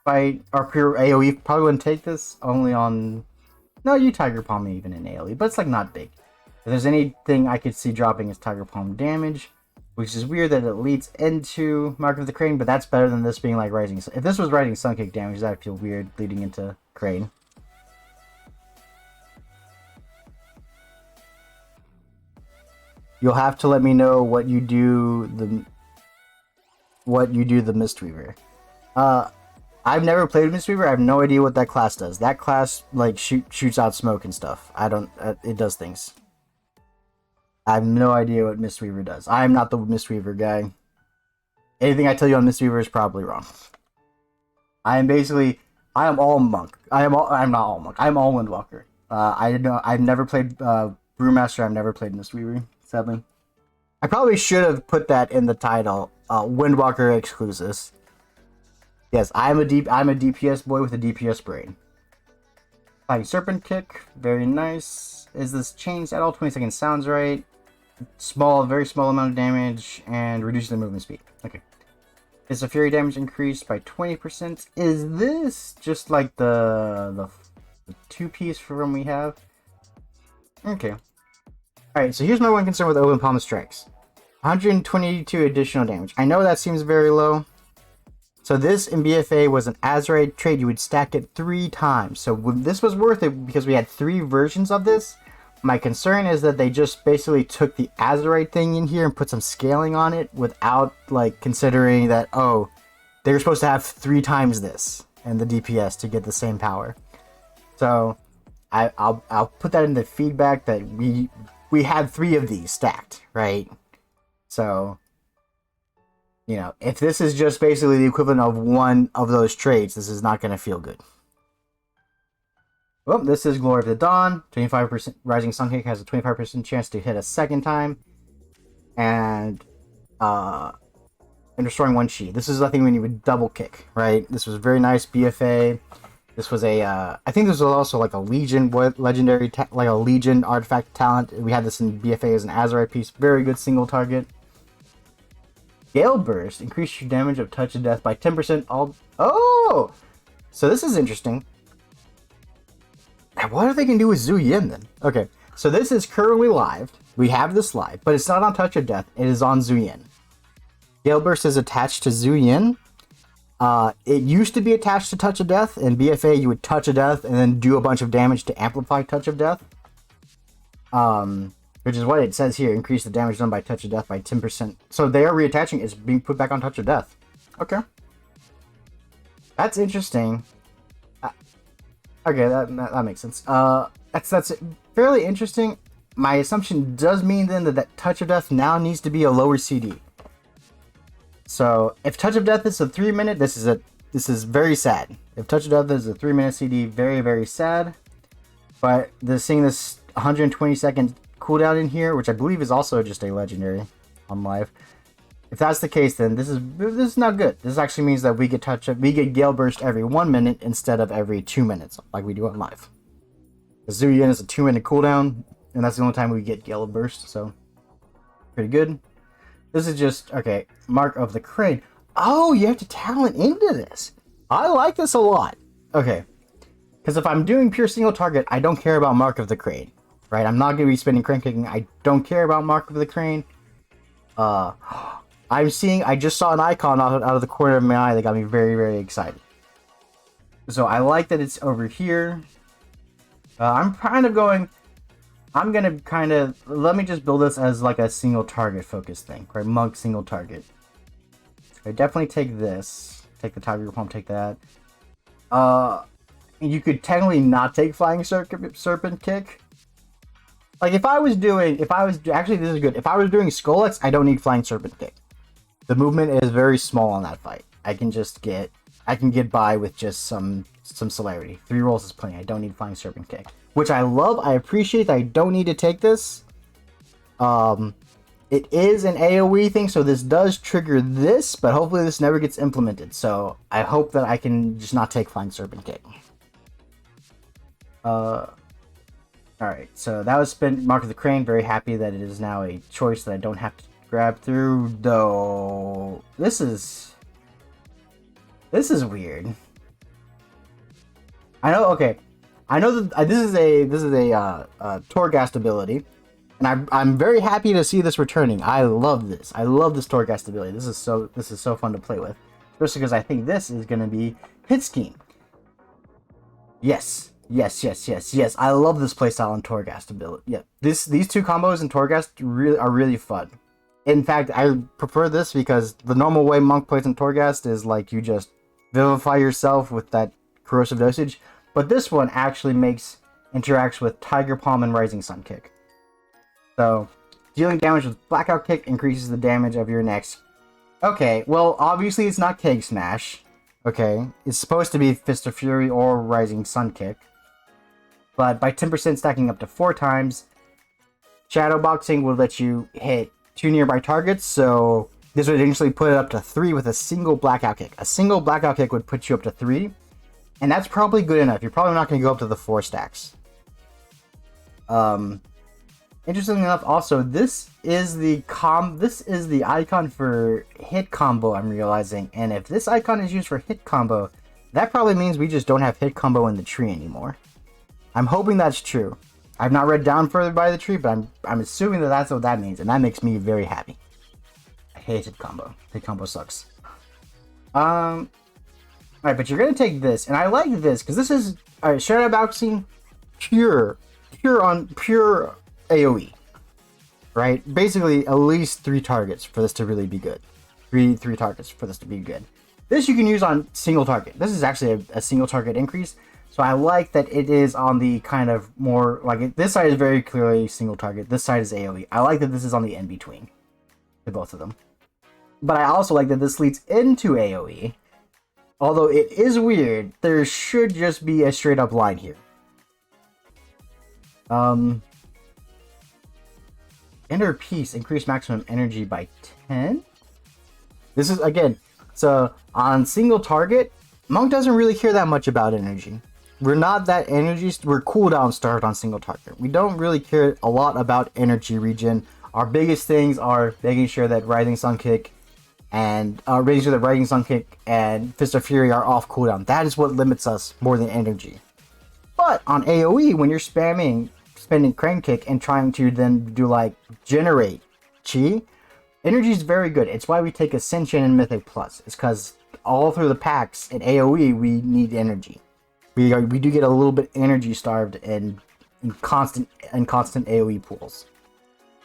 fight or pure AoE. Probably wouldn't take this only on. No, you Tiger Palm me even in AoE, but it's like not big. If there's anything I could see dropping is Tiger Palm damage, which is weird that it leads into Mark of the Crane, but that's better than this being like Rising Sun. If this was Rising Sun Kick damage, that'd feel weird leading into Crane. You'll have to let me know what you do the Mistweaver. I've never played Mistweaver. I have no idea what that class does. That class like shoots out smoke and stuff. It does things. I have no idea what Mistweaver does. I am not the Mistweaver guy. Anything I tell you on Mistweaver is probably wrong. I am all monk. I'm not all monk. I'm all Windwalker. I've never played Brewmaster. I've never played Mistweaver. Sadly, I probably should have put that in the title. Windwalker exclusives. Yes, I'm a DPS boy with a DPS brain. Flying Serpent Kick, very nice. Is this changed at all? 20 seconds sounds right. Very small amount of damage and reduces the movement speed. Okay. Is the Fury damage increased by 20%? Is this just like the 2-piece from we have? Okay. Alright, so here's my one concern with Open Palm Strikes. 122 additional damage. I know that seems very low. So this in BFA was an Azurite trait. You would stack it 3 times. So this was worth it because we had 3 versions of this. My concern is that they just basically took the Azurite thing in here and put some scaling on it without like considering that, oh, they're supposed to have 3 times this and the DPS to get the same power. So I'll put that in the feedback that we had 3 of these stacked, right? So, you know, if this is just basically the equivalent of 1 of those traits, this is not going to feel good. Well, this is Glory of the Dawn. 25% Rising Sun Kick has a 25% chance to hit a second time. And restoring 1 chi. This is, I think, when you would double kick, right? This was very nice BFA. This was a, I think this was also like a Legion legendary, like a Legion artifact talent. We had this in BFA as an Azurite piece. Very good single target. Gale Burst. Increase your damage of Touch of Death by 10% all... Oh! So this is interesting. What are they going to do with Zhu Yin then? Okay, so this is currently live. We have this live, but it's not on Touch of Death. It is on Zhu Yin. Gale Burst is attached to Zhu Yin. It used to be attached to Touch of Death. In BFA, you would Touch of Death and then do a bunch of damage to amplify Touch of Death. Which is what it says here. Increase the damage done by Touch of Death by 10%. So they are reattaching. It's being put back on Touch of Death. Okay. That's interesting. Okay, that makes sense. That's fairly interesting. My assumption does mean then that Touch of Death now needs to be a lower CD. So if Touch of Death is a 3-minute, this is very sad. If Touch of Death is a 3-minute CD, very, very sad. But seeing this 120-second cooldown in here, which I believe is also just a legendary on live. If that's the case, then this is not good. This actually means that we get Gale Burst every 1 minute instead of every 2 minutes, like we do on live. The Zhu Yin is a 2-minute cooldown, and that's the only time we get Gale Burst, so pretty good. This is just, okay, Mark of the Crane. Oh, you have to talent into this. I like this a lot. Okay, because if I'm doing pure single target, I don't care about Mark of the Crane, right? I'm not going to be spending crane kicking. I don't care about Mark of the Crane. I just saw an icon out of the corner of my eye that got me very, very excited. So I like that it's over here. I'm going to kind of, let me just build this as like a single target focus thing, right? Monk single target. I definitely take this. Take the Tiger Palm, take that. You could technically not take Flying Serpent Kick. Like actually this is good. If I was doing Skull-X, I don't need Flying Serpent Kick. The movement is very small on that fight. I can get by with just some celerity. 3 rolls is plenty. I don't need Flying Serpent Kick. Which I love. I appreciate that I don't need to take this. It is an AoE thing, so this does trigger this, but hopefully this never gets implemented. So I hope that I can just not take Flying Serpent Kick. Alright, so that was spent Mark of the Crane. Very happy that it is now a choice that I don't have to grab through, though. This is weird. I know. Okay, I know that this is a Torghast ability, and I'm very happy to see this returning. I love this. I love this Torghast ability. This is so fun to play with, especially because I think this is going to be Hit Scheme. Yes. I love this playstyle on Torghast ability. Yeah, these 2 combos in Torghast are really fun. In fact, I prefer this because the normal way Monk plays in Torghast is like you just vivify yourself with that corrosive dosage. But this one actually interacts with Tiger Palm and Rising Sun Kick. So, dealing damage with Blackout Kick increases the damage of your next... Okay, well, obviously it's not Keg Smash. Okay, it's supposed to be Fist of Fury or Rising Sun Kick. But by 10% stacking up to 4 times, Shadow Boxing will let you hit 2 nearby targets, so this would eventually put it up to 3 with a single Blackout Kick. A single Blackout Kick would put you up to 3, and that's probably good enough. You're probably not going to go up to the 4 stacks. Interestingly enough, also, this is the icon for hit combo, I'm realizing, and if this icon is used for hit combo, that probably means we just don't have hit combo in the tree anymore. I'm hoping that's true. I've not read down further by the tree, but I'm assuming that that's what that means, and that makes me very happy. I hate hit combo. Hit combo sucks. Alright, but you're gonna take this, and I like this, because this is, alright, Shadow Boxing, pure AoE. Right? Basically, at least 3 targets for this to really be good. Three targets for this to be good. This you can use on single target. This is actually a single target increase. So I like that it is on the kind of more, like, this side is very clearly single target. This side is AoE. I like that this is on the in-between to both of them. But I also like that this leads into AoE. Although it is weird, there should just be a straight up line here. Inner Peace, increase maximum energy by 10. This is, again, so on single target, Monk doesn't really care that much about energy. We're not that energy, we're cooldown starved on single target. We don't really care a lot about energy regen. Our biggest things are making sure that Rising Sun Kick and Fist of Fury are off cooldown. That is what limits us more than energy. But on AoE, when you're spending Crane Kick and trying to then do like generate chi, energy is very good. It's why we take Ascension and Mythic Plus. It's because all through the packs in AoE we need energy. We do get a little bit energy starved in constant AoE pools.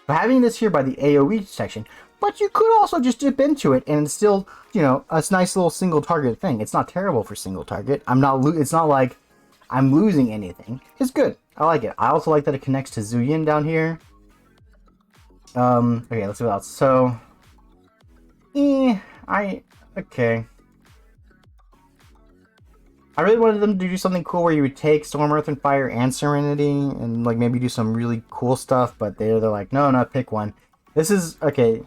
But having this here by the AoE section, but you could also just dip into it and it's still, you know, a nice little single target thing. It's not terrible for single target. It's not like I'm losing anything. It's good. I like it. I also like that it connects to Zuyin down here. Okay, let's see what else. So, okay. I really wanted them to do something cool where you would take Storm, Earth, and Fire and Serenity and like maybe do some really cool stuff, but they're like, no, pick one. This is, okay,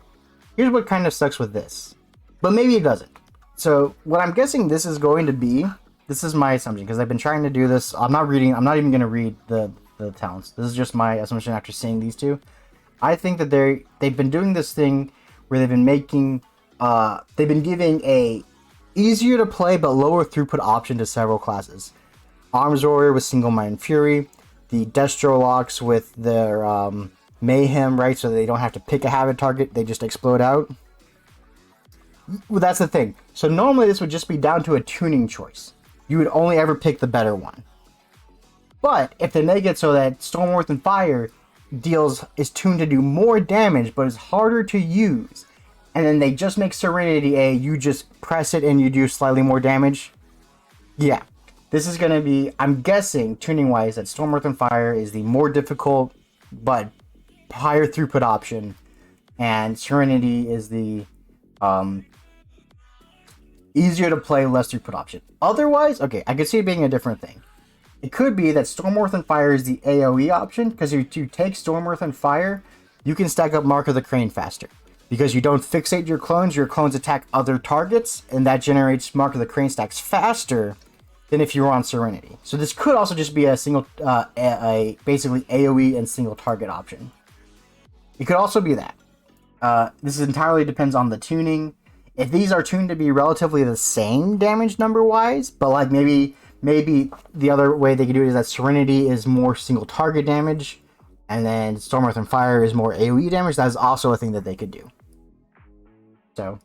here's what kind of sucks with this. But maybe it doesn't. So, what I'm guessing this is going to be, this is my assumption, because I've been trying to do this. I'm not even going to read the talents. This is just my assumption after seeing these two. I think that they've been doing this thing where they've been making, they've been giving a easier to play but lower throughput option to several classes. Arms Warrior with Single Mind Fury, the Destro Locks with their Mayhem, right? So they don't have to pick a habit target, they just explode out. Well, that's the thing. So normally this would just be down to a tuning choice. You would only ever pick the better one. But if they make it so that Storm, Earth, and Fire is tuned to do more damage but is harder to use, and then they just make Serenity you just press it and you do slightly more damage. Yeah, this is going to be, I'm guessing, tuning-wise, that Storm, Earth, and Fire is the more difficult but higher throughput option, and Serenity is the easier to play, less throughput option. Otherwise, okay, I could see it being a different thing. It could be that Storm, Earth, and Fire is the AoE option, because if you take Storm, Earth, and Fire, you can stack up Mark of the Crane faster. Because you don't fixate your clones attack other targets, and that generates Mark of the Crane stacks faster than if you were on Serenity. So this could also just be a single, basically AoE and single target option. It could also be that. This entirely depends on the tuning. If these are tuned to be relatively the same damage number-wise, but like maybe the other way they could do it is that Serenity is more single target damage, and then Storm, Earth, and Fire is more AoE damage. That is also a thing that they could do. So,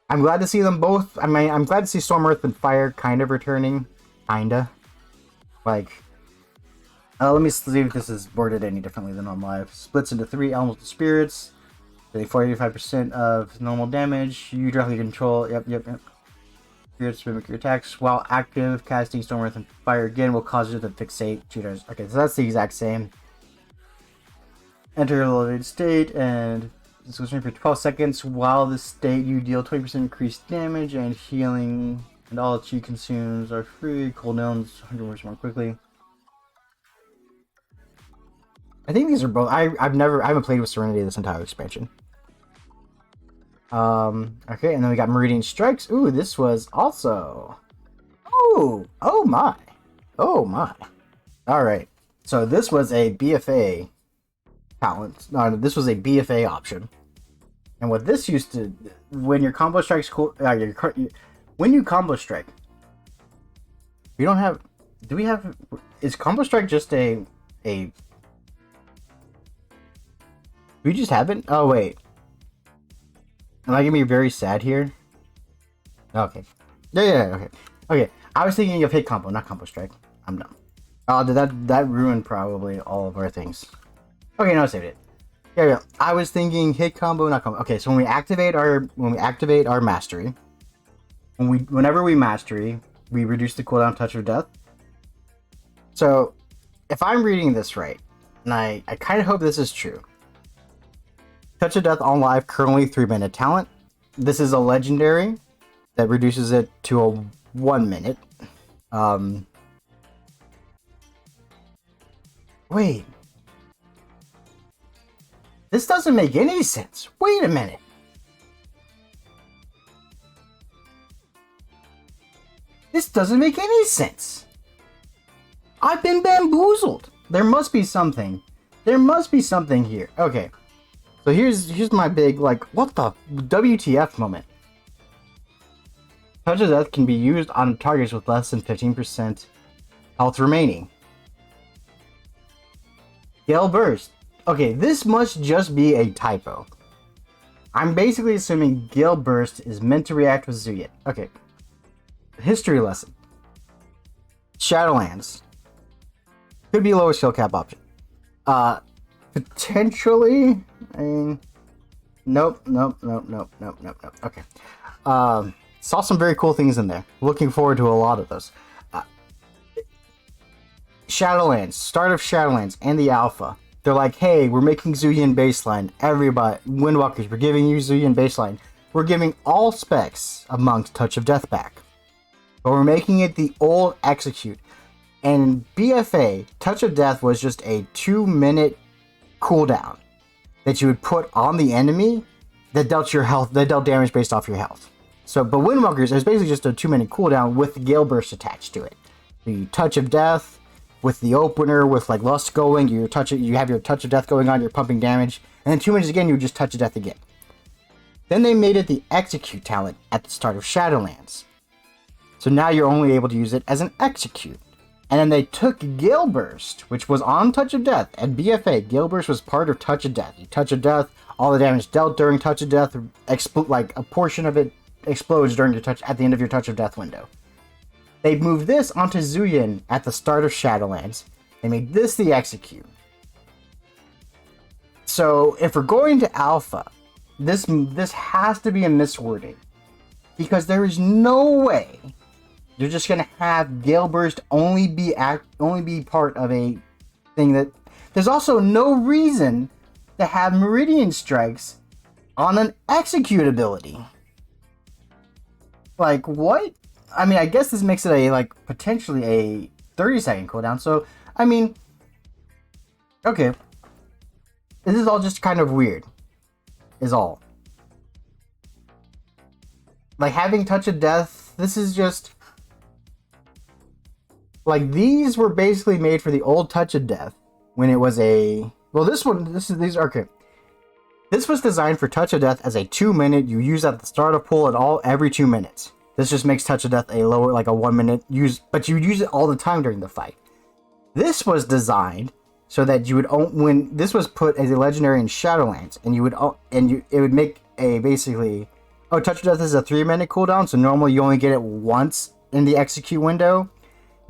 I'm glad to see them both. I mean, I'm glad to see Storm, Earth, and Fire kind of returning. Kinda. Like, let me see if this is worded any differently than on live. Splits into 3 elements of spirits. They 45% of normal damage. You directly control. Yep. Spirits mimic your attacks. While active, casting Storm, Earth, and Fire again will cause you to fixate cheaters. Okay, so that's the exact same. Enter a elevated state and switching for 12 seconds. While this state, you deal 20% increased damage and healing, and all chi consumes are free. Cooldowns 100 more quickly. I think these are both. I haven't played with Serenity this entire expansion. Okay, and then we got Meridian Strikes. Ooh, this was also. Oh my. All right. So this was a BFA talent. No, this was a BFA option. And what this used to, when your combo strikes, when you combo strike, we don't have. Do we have? Is combo strike just a? We just haven't. Oh wait. Am I gonna be very sad here? Okay. Yeah. Okay. Okay, I was thinking of hit combo, not combo strike. I'm dumb. Oh, that ruined probably all of our things. Okay, no, I saved it. Yeah. I was thinking hit combo, not combo. Okay, so when we activate our mastery, whenever we mastery, we reduce the cooldown touch of death. So, if I'm reading this right, and I kind of hope this is true. Touch of Death on live, currently 3-minute talent. This is a legendary that reduces it to a 1 minute. Wait. This doesn't make any sense. Wait a minute. This doesn't make any sense. I've been bamboozled. There must be something. There must be something here. Okay. So here's my big, like, what the WTF moment. Touch of Death can be used on targets with less than 15% health remaining. Gale Burst. Okay, this must just be a typo. I'm basically assuming Gale Burst is meant to react with Zuyan. Okay. History lesson. Shadowlands. Could be lower skill cap option. Potentially. I mean, nope. Okay. Saw some very cool things in there. Looking forward to a lot of those. Shadowlands, start of Shadowlands, and the Alpha. They're like, hey, we're making Zuyan baseline. Everybody, Windwalkers, we're giving you Zuyan baseline. We're giving all specs amongst Touch of Death back. But we're making it the old execute. And BFA, Touch of Death was just a 2-minute cooldown that you would put on the enemy that dealt your health, that dealt damage based off your health. So, but Windwalkers is basically just a 2-minute cooldown with the Gale Burst attached to it. The Touch of Death with the opener, with like Lust going, you have your Touch of Death going on, you're pumping damage, and then 2 minutes again, you would just Touch of Death again. Then they made it the execute talent at the start of Shadowlands. So now you're only able to use it as an execute. And then they took Gale Burst, which was on Touch of Death, and BFA. Gale Burst was part of Touch of Death. You Touch of Death, all the damage dealt during Touch of Death, like a portion of it explodes during your touch at the end of your Touch of Death window. They moved this onto Zuyan at the start of Shadowlands. They made this the execute. So if we're going to Alpha, this has to be a miswording, because there is no way you're just gonna have Gale Burst only be part of a thing that. There's also no reason to have Meridian Strikes on an execute ability. Like, what? I mean, I guess this makes it potentially a 30-second cooldown. So, I mean, okay. This is all just kind of weird, is all. Like, having Touch of Death, this is just. Like, these were basically made for the old Touch of Death when it was a. Well, these are okay. This was designed for Touch of Death as a 2-minute. You use at the start of pull every 2 minutes. This just makes Touch of Death a lower, like a 1-minute use, but you would use it all the time during the fight. This was designed so that you would when this was put as a legendary in Shadowlands, and it would make a basically. Oh, Touch of Death is a 3-minute cooldown, so normally you only get it once in the execute window.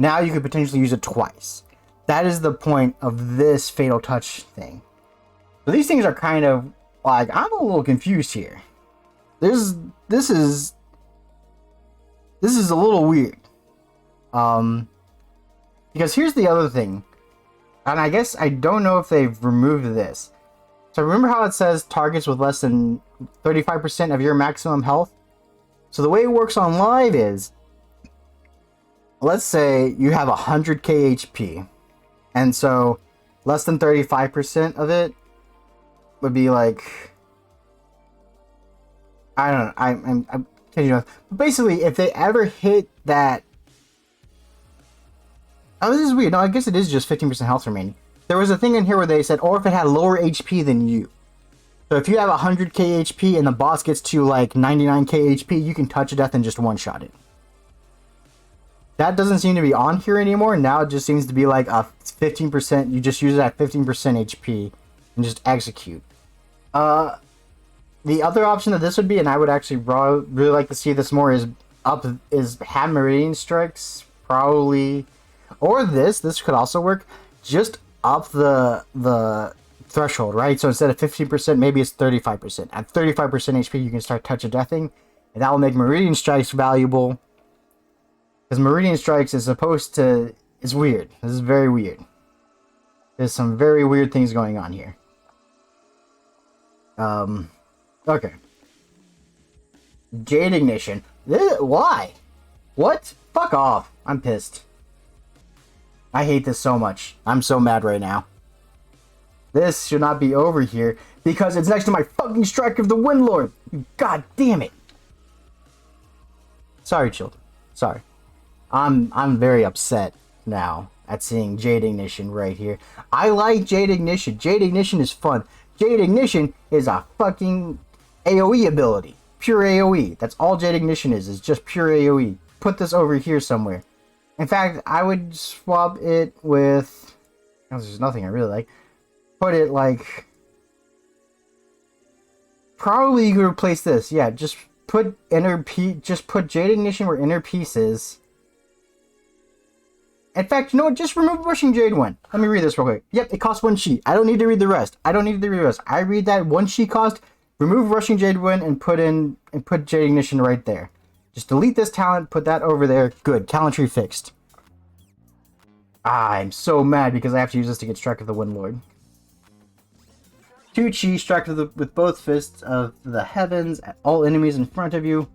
Now you could potentially use it twice. That is the point of this Fatal Touch thing. So these things are kind of like, I'm a little confused here. This is a little weird. Because here's the other thing. And I guess I don't know if they've removed this. So remember how it says targets with less than 35% of your maximum health? So the way it works on live is, let's say you have 100k HP. And so less than 35% of it would be like, I don't know, I'm kidding you. Basically, if they ever hit that. Oh, this is weird. No, I guess it is just 15% health remaining. There was a thing in here where they said, or if it had lower HP than you. So if you have 100k HP and the boss gets to like 99k HP, you can Touch of Death and just one-shot it. That doesn't seem to be on here anymore. Now it just seems to be like a 15%. You just use it at 15% HP and just execute. The other option that this would be, and I would actually really like to see this more, is have Meridian Strikes probably, or this could also work. Just up the threshold, right? So instead of 15%, maybe it's 35%. At 35% HP, you can start Touch of Deathing, and that will make Meridian Strikes valuable. Because Meridian Strikes is supposed to... It's weird. This is very weird. There's some very weird things going on here. Okay. Jade Ignition. Why? What? Fuck off. I'm pissed. I hate this so much. I'm so mad right now. This should not be over here because it's next to my fucking Strike of the Windlord. God damn it. Sorry, children. Sorry. I'm very upset now at seeing Jade Ignition right here. I like Jade Ignition. Jade Ignition is fun. Jade Ignition is a fucking AoE ability. Pure AoE. That's all Jade Ignition is just pure AoE. Put this over here somewhere. In fact, I would swap it with... There's nothing I really like. Put it like... Probably you could replace this. Yeah, just put Jade Ignition where Inner Peace is. In fact, you know what? Just remove Rushing Jade one. Let me read this real quick. Yep, it costs 1 sheet. I don't need to read the rest. I read that 1 sheet cost. Remove Rushing Jade one and put Jade Ignition right there. Just delete this talent. Put that over there. Good. Talent tree fixed. I'm so mad because I have to use this to get Strike of the Windlord. 2 chi, Strike with both fists of the heavens at all enemies in front of you.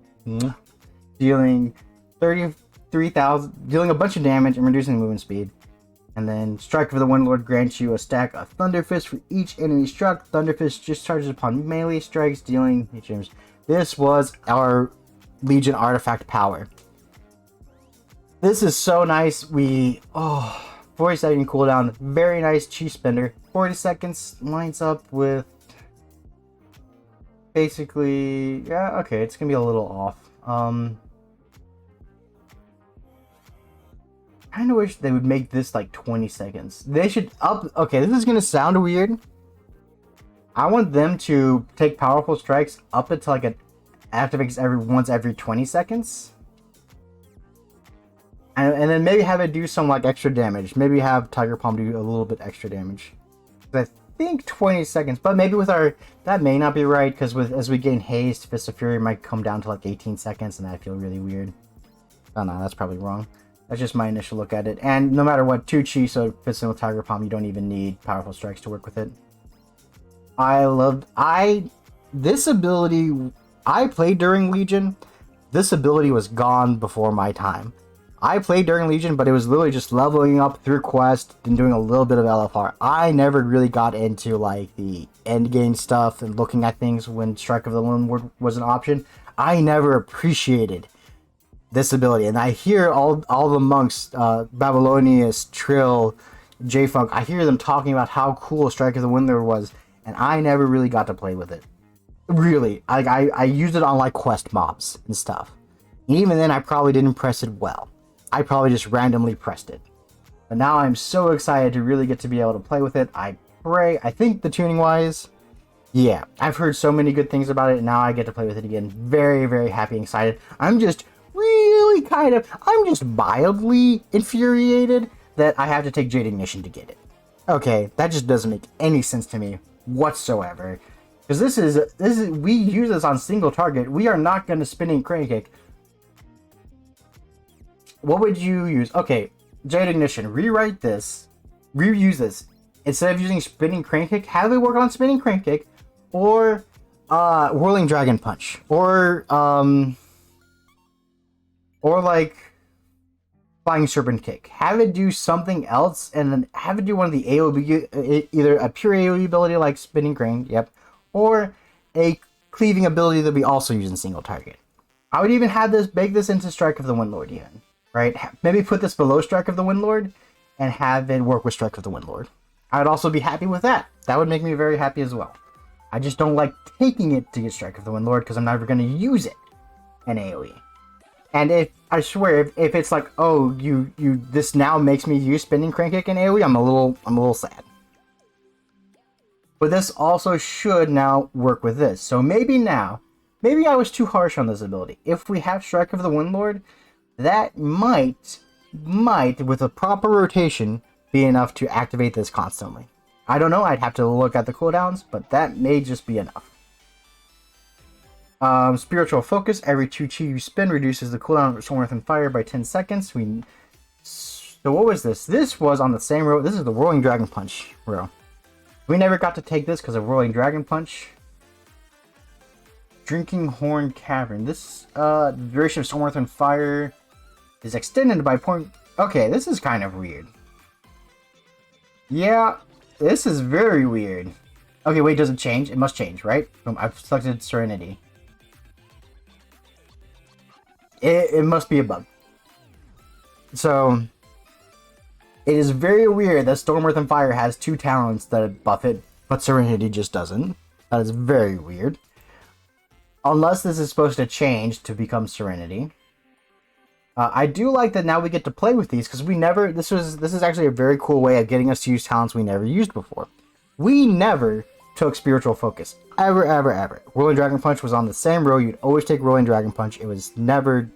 Dealing 33,000, dealing a bunch of damage and reducing movement speed. And then Strike of the Windlord grants you a stack of Thunder Fist for each enemy struck. Thunder Fist just charges upon melee strikes, dealing damage. This was our Legion artifact power. This is so nice. 40 second cooldown, very nice chi spender. 40 seconds lines up with basically, yeah, okay, it's gonna be a little off. Kind of wish they would make this like 20 seconds. They should okay, this is gonna sound weird. I want them to take powerful strikes up until like it activates once every 20 seconds. And then maybe have it do some like extra damage. Maybe have Tiger Palm do a little bit extra damage. I think 20 seconds, but maybe with that may not be right because as we gain haste, Fist of Fury might come down to like 18 seconds, and that feel really weird. Oh no, that's probably wrong. That's just my initial look at it. And no matter what, 2 chi, so it fits in with Tiger Palm. You don't even need powerful strikes to work with it. This ability I played during Legion. This ability was gone before my time. I played during Legion, but it was literally just leveling up through quest and doing a little bit of LFR. I never really got into like the end game stuff and looking at things when Strike of the Windlord was an option. I never appreciated this ability, and I hear all the monks, Babylonius, Trill, J-Funk, I hear them talking about how cool Strike of the Windlord was, and I never really got to play with it. Really, I used it on like quest mobs and stuff. And even then, I probably didn't press it well. I probably just randomly pressed it. But now I'm so excited to really get to be able to play with it. I think the tuning wise, yeah, I've heard so many good things about it, and now I get to play with it again. Very, very happy and excited. I'm just mildly infuriated that I have to take Jade Ignition to get it. Okay, that just doesn't make any sense to me whatsoever. Because this is we use this on single target. We are not going to Spinning Crane Kick. What would you use? Okay, Jade Ignition. Rewrite this. Reuse this. Instead of using Spinning Crane Kick, have it work on Spinning Crane Kick, or Whirling Dragon Punch, or like Flying Serpent Kick. Have it do something else, and then have it do one of the AoE, either a pure AoE ability like Spinning Crane, yep, or a cleaving ability that we also use in single target. I would even have this, bake this into Strike of the Windlord even, right? Maybe put this below Strike of the Windlord and have it work with Strike of the Windlord. I would also be happy with that. That would make me very happy as well. I just don't like taking it to get Strike of the Windlord because I'm never going to use it in AoE. And if it's like, oh, this now makes me use Spinning Crane Kick in AoE, I'm a little sad. But this also should now work with this. So maybe now, maybe I was too harsh on this ability. If we have Strike of the Windlord, that might, with a proper rotation, be enough to activate this constantly. I don't know, I'd have to look at the cooldowns, but that may just be enough. Spiritual Focus, every 2 chi you spend reduces the cooldown of Storm, Earth, and Fire by 10 seconds. So what was this? This was on the same row. This is the Rolling Dragon Punch row. We never got to take this because of Rolling Dragon Punch. Drinking Horn Cavern. This, the duration of Storm, Earth, and Fire is extended by point... Okay, this is kind of weird. Yeah, this is very weird. Okay, wait, does it change? It must change, right? I've selected Serenity. It must be a bug. So, it is very weird that Storm, Earth, and Fire has 2 talents that buff it, but Serenity just doesn't. That is very weird. Unless this is supposed to change to become Serenity. I do like that now we get to play with these, because we never... This is actually a very cool way of getting us to use talents we never used before. We never took Spiritual Focus. Ever, ever, ever. Rolling Dragon Punch was on the same row. You'd always take Rolling Dragon Punch. It was never...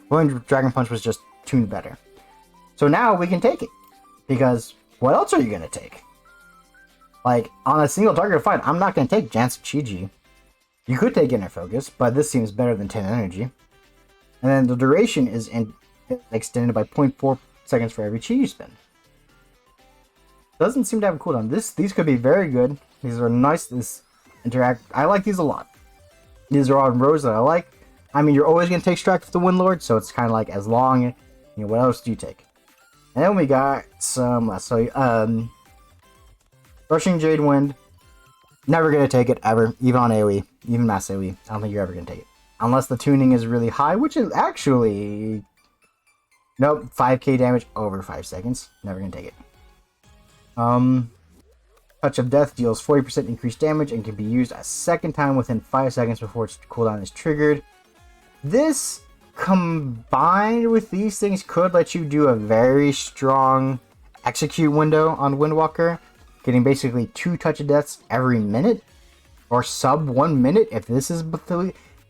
Rolling Dragon Punch was just tuned better. So now we can take it. Because what else are you going to take? Like, on a single target fight, I'm not going to take Jance Chiji. You could take Inner Focus, but this seems better than 10 Energy. And then the duration is extended by 0.4 seconds for every chi you spend. Doesn't seem to have a cooldown. These could be very good. These are nice. I like these a lot. These are all rows that I like. I mean, you're always going to take Strike of the Windlord, so it's kind of like as long... what else do you take? And then we got some... Rushing Jade Wind. Never going to take it, ever. Even on AoE. Even Mass AoE. I don't think you're ever going to take it. Unless the tuning is really high, which is actually... Nope, 5k damage over 5 seconds. Never going to take it. Touch of Death deals 40% increased damage and can be used a second time within 5 seconds before its cooldown is triggered. This, combined with these things, could let you do a very strong execute window on Windwalker, getting basically 2 Touch of Deaths every minute, or sub 1 minute. If this is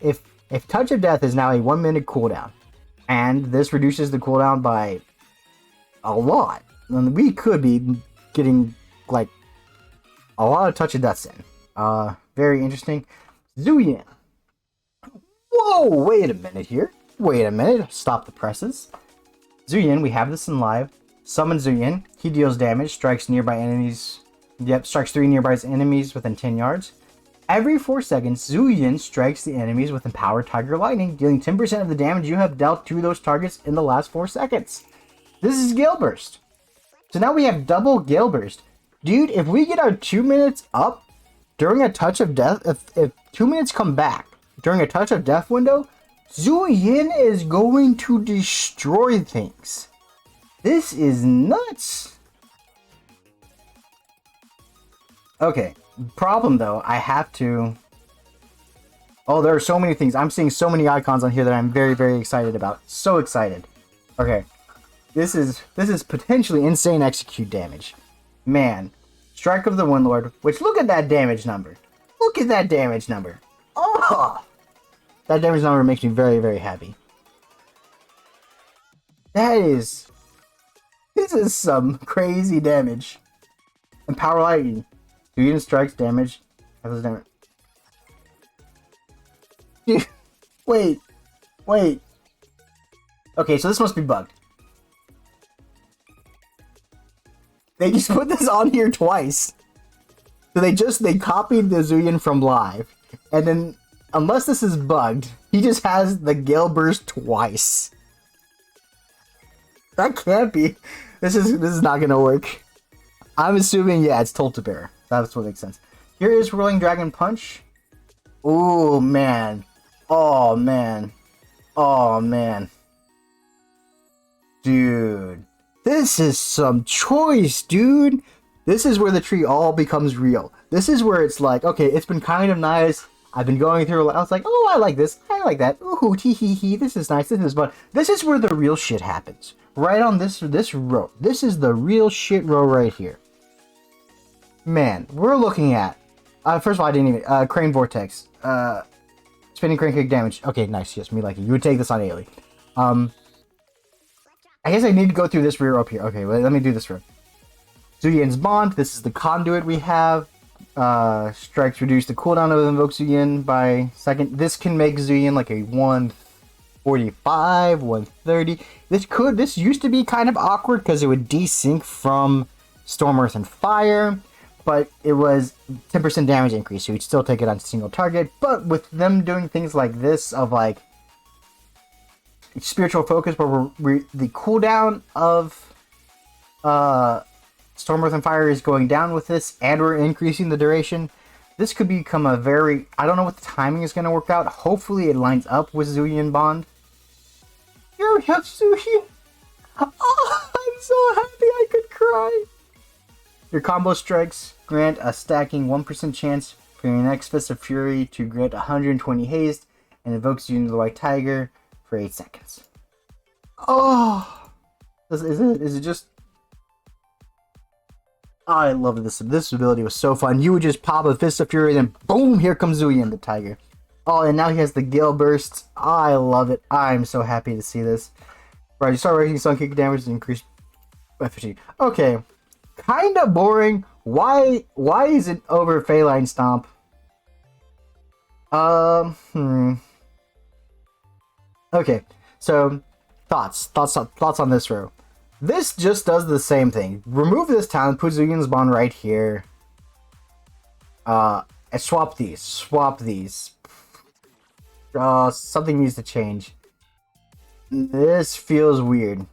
if Touch of Death is now a 1 minute cooldown, and this reduces the cooldown by a lot, then we could be getting like a lot of Touch of Deaths in. Very interesting. Zuyin. Whoa, wait a minute here. Wait a minute. Stop the presses. Zuyin, we have this in live. Summon Zuyin. He deals damage, strikes nearby enemies. Yep, strikes 3 nearby enemies within 10 yards. Every 4 seconds, Zuyin strikes the enemies with Empowered Tiger Lightning, dealing 10% of the damage you have dealt to those targets in the last 4 seconds. This is Gale Burst. So now we have double Gale Burst. Dude, if we get our 2 minutes up during a Touch of Death, if 2 minutes come back during a Touch of Death window, Zuyin is going to destroy things. This is nuts. Okay, problem though, I have to... Oh, there are so many things. I'm seeing so many icons on here that I'm very, very excited about. So excited. Okay, this is potentially insane execute damage. Man, Strike of the Windlord, which look at that damage number. Look at that damage number. Oh! That damage number makes me very, very happy. This is some crazy damage. And Power Lightning. Zuyin strikes damage. Wait. Okay, so this must be bugged. They just put this on here twice. So they copied the Zuyin from live. And then, unless this is bugged, he just has the Gale Burst twice. That can't be. This is not gonna work. I'm assuming, yeah, it's Toltebear. That's what makes sense. Here is Rolling Dragon Punch. Oh man. Oh man. Oh man. Dude. This is some choice, dude. This is where the tree all becomes real. This is where it's like, okay, it's been kind of nice. I've been going through, I was like, oh, I like this. I like that. Ooh, tee hee hee. This is nice. This is fun. This is where the real shit happens. Right on this row. This is the real shit row right here. Man, we're looking at... first of all, I didn't even... Crane Vortex. Spinning crane kick damage. Okay, nice. Yes, me like it. You would take this on Ailey. I guess I need to go through this rear up here. Okay, well, let me do this rear. Zuyin's Bond. This is the conduit we have. Strikes reduce the cooldown of Invoke Zuyin by second. This can make Zuyin like a 145, 130. This used to be kind of awkward because it would desync from Storm, Earth, and Fire, but it was 10% damage increase, so you'd still take it on single target. But with them doing things like this of like spiritual focus, where the cooldown of Storm, Earth, and Fire is going down with this, and we're increasing the duration. This could become a very... I don't know what the timing is going to work out. Hopefully it lines up with Zuyin Bond. You have Zuyin! Oh, I'm so happy I could cry! Your combo strikes grant a stacking 1% chance for your next Fist of Fury to grant 120 haste, and invokes Zuyin the White Tiger for 8 seconds. Oh! Is it just... I love this. This ability was so fun. You would just pop a Fist of Fury, and then boom, here comes Zuyin the Tiger. Oh, and now he has the Gale Bursts. I love it. I'm so happy to see this. Right, you start raising Sun Kick damage to increase by 15. Okay, kind of boring. Why is it over Feline Stomp? Okay, so thoughts on this row. This just does the same thing. Remove this talent, put Zuyin's Bond right here. And swap these. Something needs to change. This feels weird.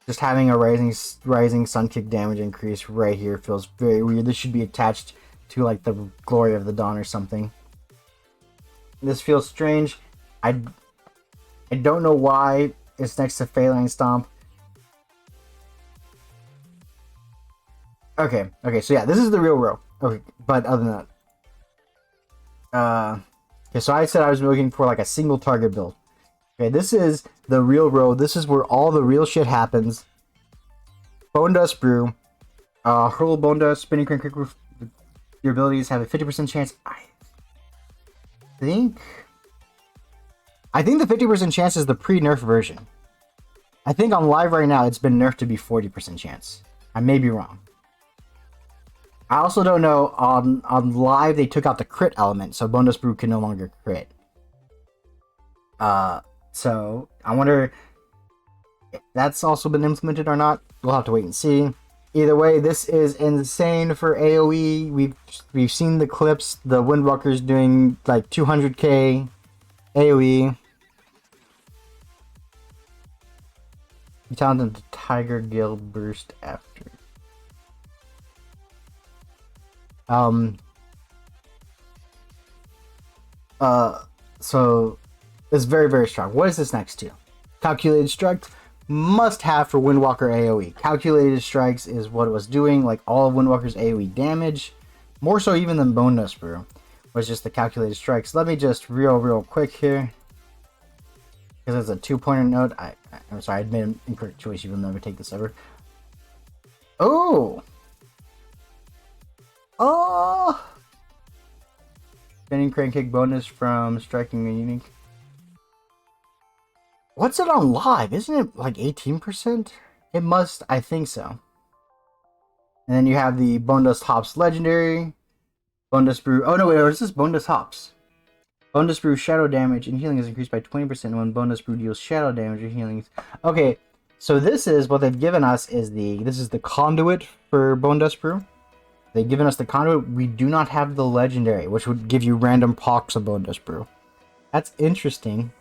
Just having a rising Sun Kick damage increase right here feels very weird. This should be attached to like the Glory of the Dawn or something. This feels strange. I don't know why it's next to Feline Stomp. Okay, so yeah, this is the real row. Okay, but other than that. Okay, so I said I was looking for like a single target build. Okay, this is the real row. This is where all the real shit happens. Bone Dust Brew. Hurl Bone Dust, Spinning Crane Kick. Your abilities have a 50% chance. I think the 50% chance is the pre-nerf version. I think on live right now it's been nerfed to be 40% chance. I may be wrong. I also don't know, on live they took out the crit element, so Bone Dust Brew can no longer crit. So I wonder if that's also been implemented or not. We'll have to wait and see. Either way, this is insane for AoE. We've seen the clips, the Windwalkers doing like 200k AoE. You talented the Tiger Gale Burst after. So it's very, very strong. What is this next to? Calculated Strike, must have for Windwalker AoE. Calculated Strikes is what it was doing, like all of Windwalker's AoE damage, more so even than Bone Dust Brew, was just the Calculated Strikes. Let me just real quick here, because it's a 2-pointer note. I'm sorry, I made an incorrect choice. You will never take this ever. Oh! Spinning Crane Kick bonus from striking a unique. What's it on live? Isn't it like 18%? It must, I think so. And then you have the Bone Dust Hops Legendary. Bone Dust Brew. Oh no, wait, is this Bone Dust Hops? Bone Dust Brew shadow damage and healing is increased by 20% when Bone Dust Brew deals shadow damage or healing. Okay, so this is what they've given us is this is the conduit for Bone Dust Brew. They've given us the conduit. We do not have the legendary, which would give you random pox of Bone Dust Brew. That's interesting.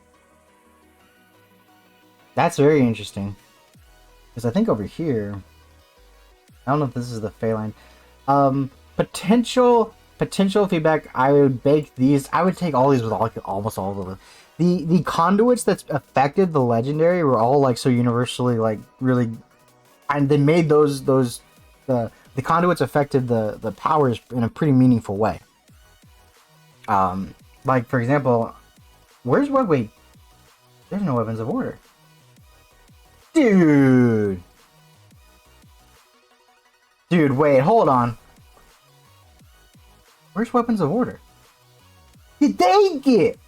That's very interesting. Because I think over here, I don't know if this is the Feline. Potential feedback. I would bake these. I would take all these with almost all of them. The conduits that's affected the legendary were all like so universally like really, and they made the conduits affected the powers in a pretty meaningful way. Like for example, where's what? Wait, there's no Weapons of Order. Dude, wait, hold on. Where's Weapons of Order? Dang it!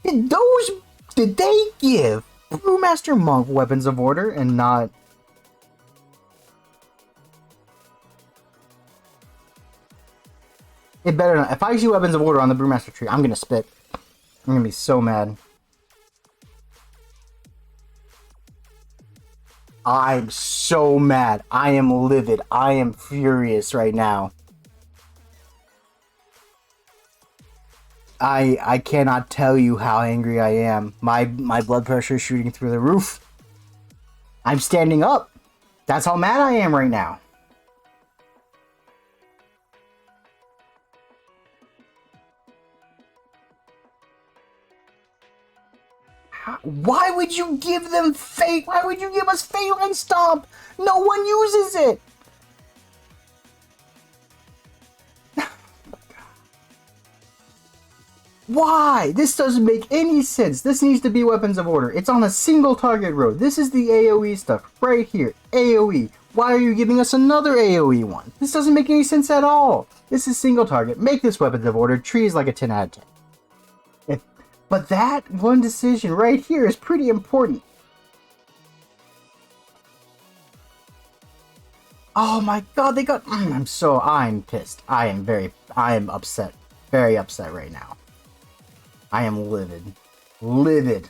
Did they give Brewmaster Monk Weapons of Order and not... It better not. If I see Weapons of Order on the Brewmaster tree, I'm gonna spit. I'm gonna be so mad. I'm so mad. I am livid. I am furious right now. I cannot tell you how angry I am. My blood pressure is shooting through the roof. I'm standing up. That's how mad I am right now. Why would you give them fate? Why would you give us Phalanx Stomp? No one uses it. Why? This doesn't make any sense. This needs to be Weapons of Order. It's on a single target road. This is the AoE stuff right here. AoE. Why are you giving us another AoE one? This doesn't make any sense at all. This is single target. Make this Weapons of Order. Tree is like a 10 out of 10. But that one decision right here is pretty important. Oh my god, they got... I'm pissed. I am upset. Very upset right now. I am livid. Livid.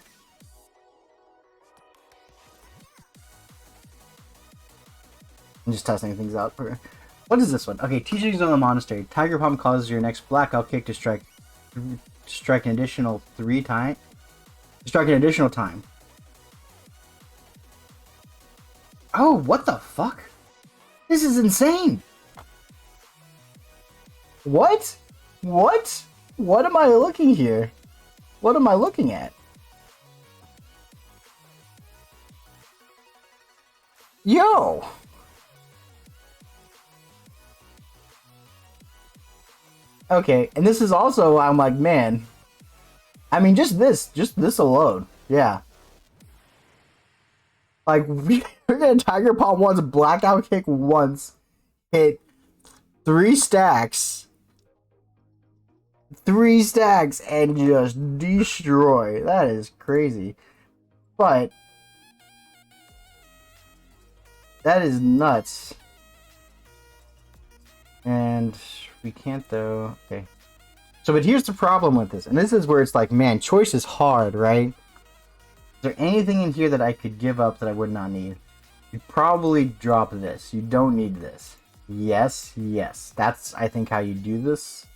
I'm just testing things out. What is this one? Okay, Teachings of the Monastery. Tiger Palm causes your next blackout kick to strike an additional 3 times. Strike an additional time. Oh, what the fuck? This is insane. What? What? What am I looking here? What am I looking at? Yo! Okay, and this is also, I'm like, man. I mean, just this alone. Yeah. Like, we're gonna Tiger Palm once, Blackout Kick once, hit 3 stacks. 3 stacks and just destroy. That is crazy. But that is nuts. And we can't though. Okay. So, but here's the problem with this. And this is where it's like, man, choice is hard, right? Is there anything in here that I could give up that I would not need? You'd probably drop this. You don't need this. Yes, yes. That's, I think, how you do this.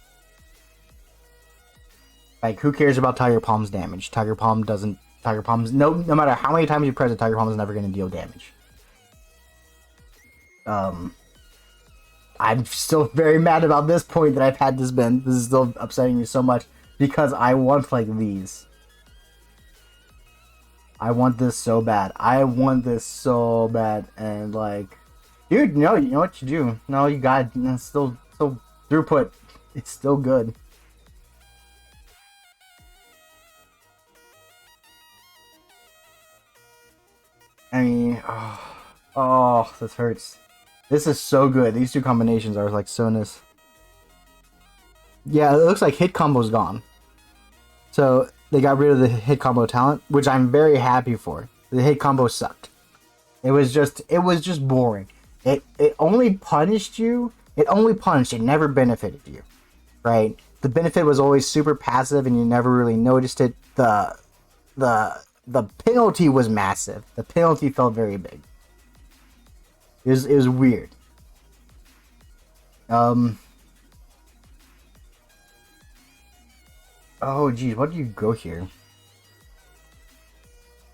Like, who cares about Tiger Palm's damage? Tiger Palm's, no matter how many times you press it, Tiger Palm is never going to deal damage. I'm still very mad about this point that I've had this been. This is still upsetting me so much because I want, like, these. I want this so bad. I want this so bad. And, like, dude, no, you know what you do? No, you got it. Still throughput. It's still good. I mean, oh, this hurts. This is so good. These two combinations are like so nice. Yeah, it looks like hit combo's gone. So they got rid of the hit combo talent, which I'm very happy for. The hit combo sucked. It was just boring. It only punished you. It only punished. It never benefited you, right? The benefit was always super passive, and you never really noticed it. The penalty was massive. The penalty felt very big. It was weird. Oh geez, what do you go here?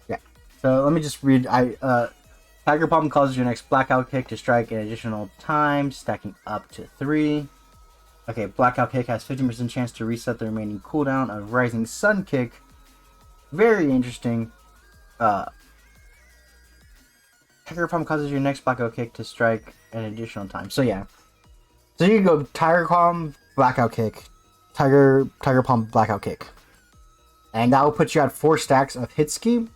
Yeah. So let me just read. Tiger Palm causes your next blackout kick to strike an additional time, stacking up to 3. Okay, blackout kick has 50% chance to reset the remaining cooldown of Rising Sun kick. Very interesting. Tiger Palm causes your next blackout kick to strike an additional time. So yeah. So you can go Tiger Palm, blackout kick, Tiger Palm, blackout kick. And that will put you at 4 stacks of hit scheme,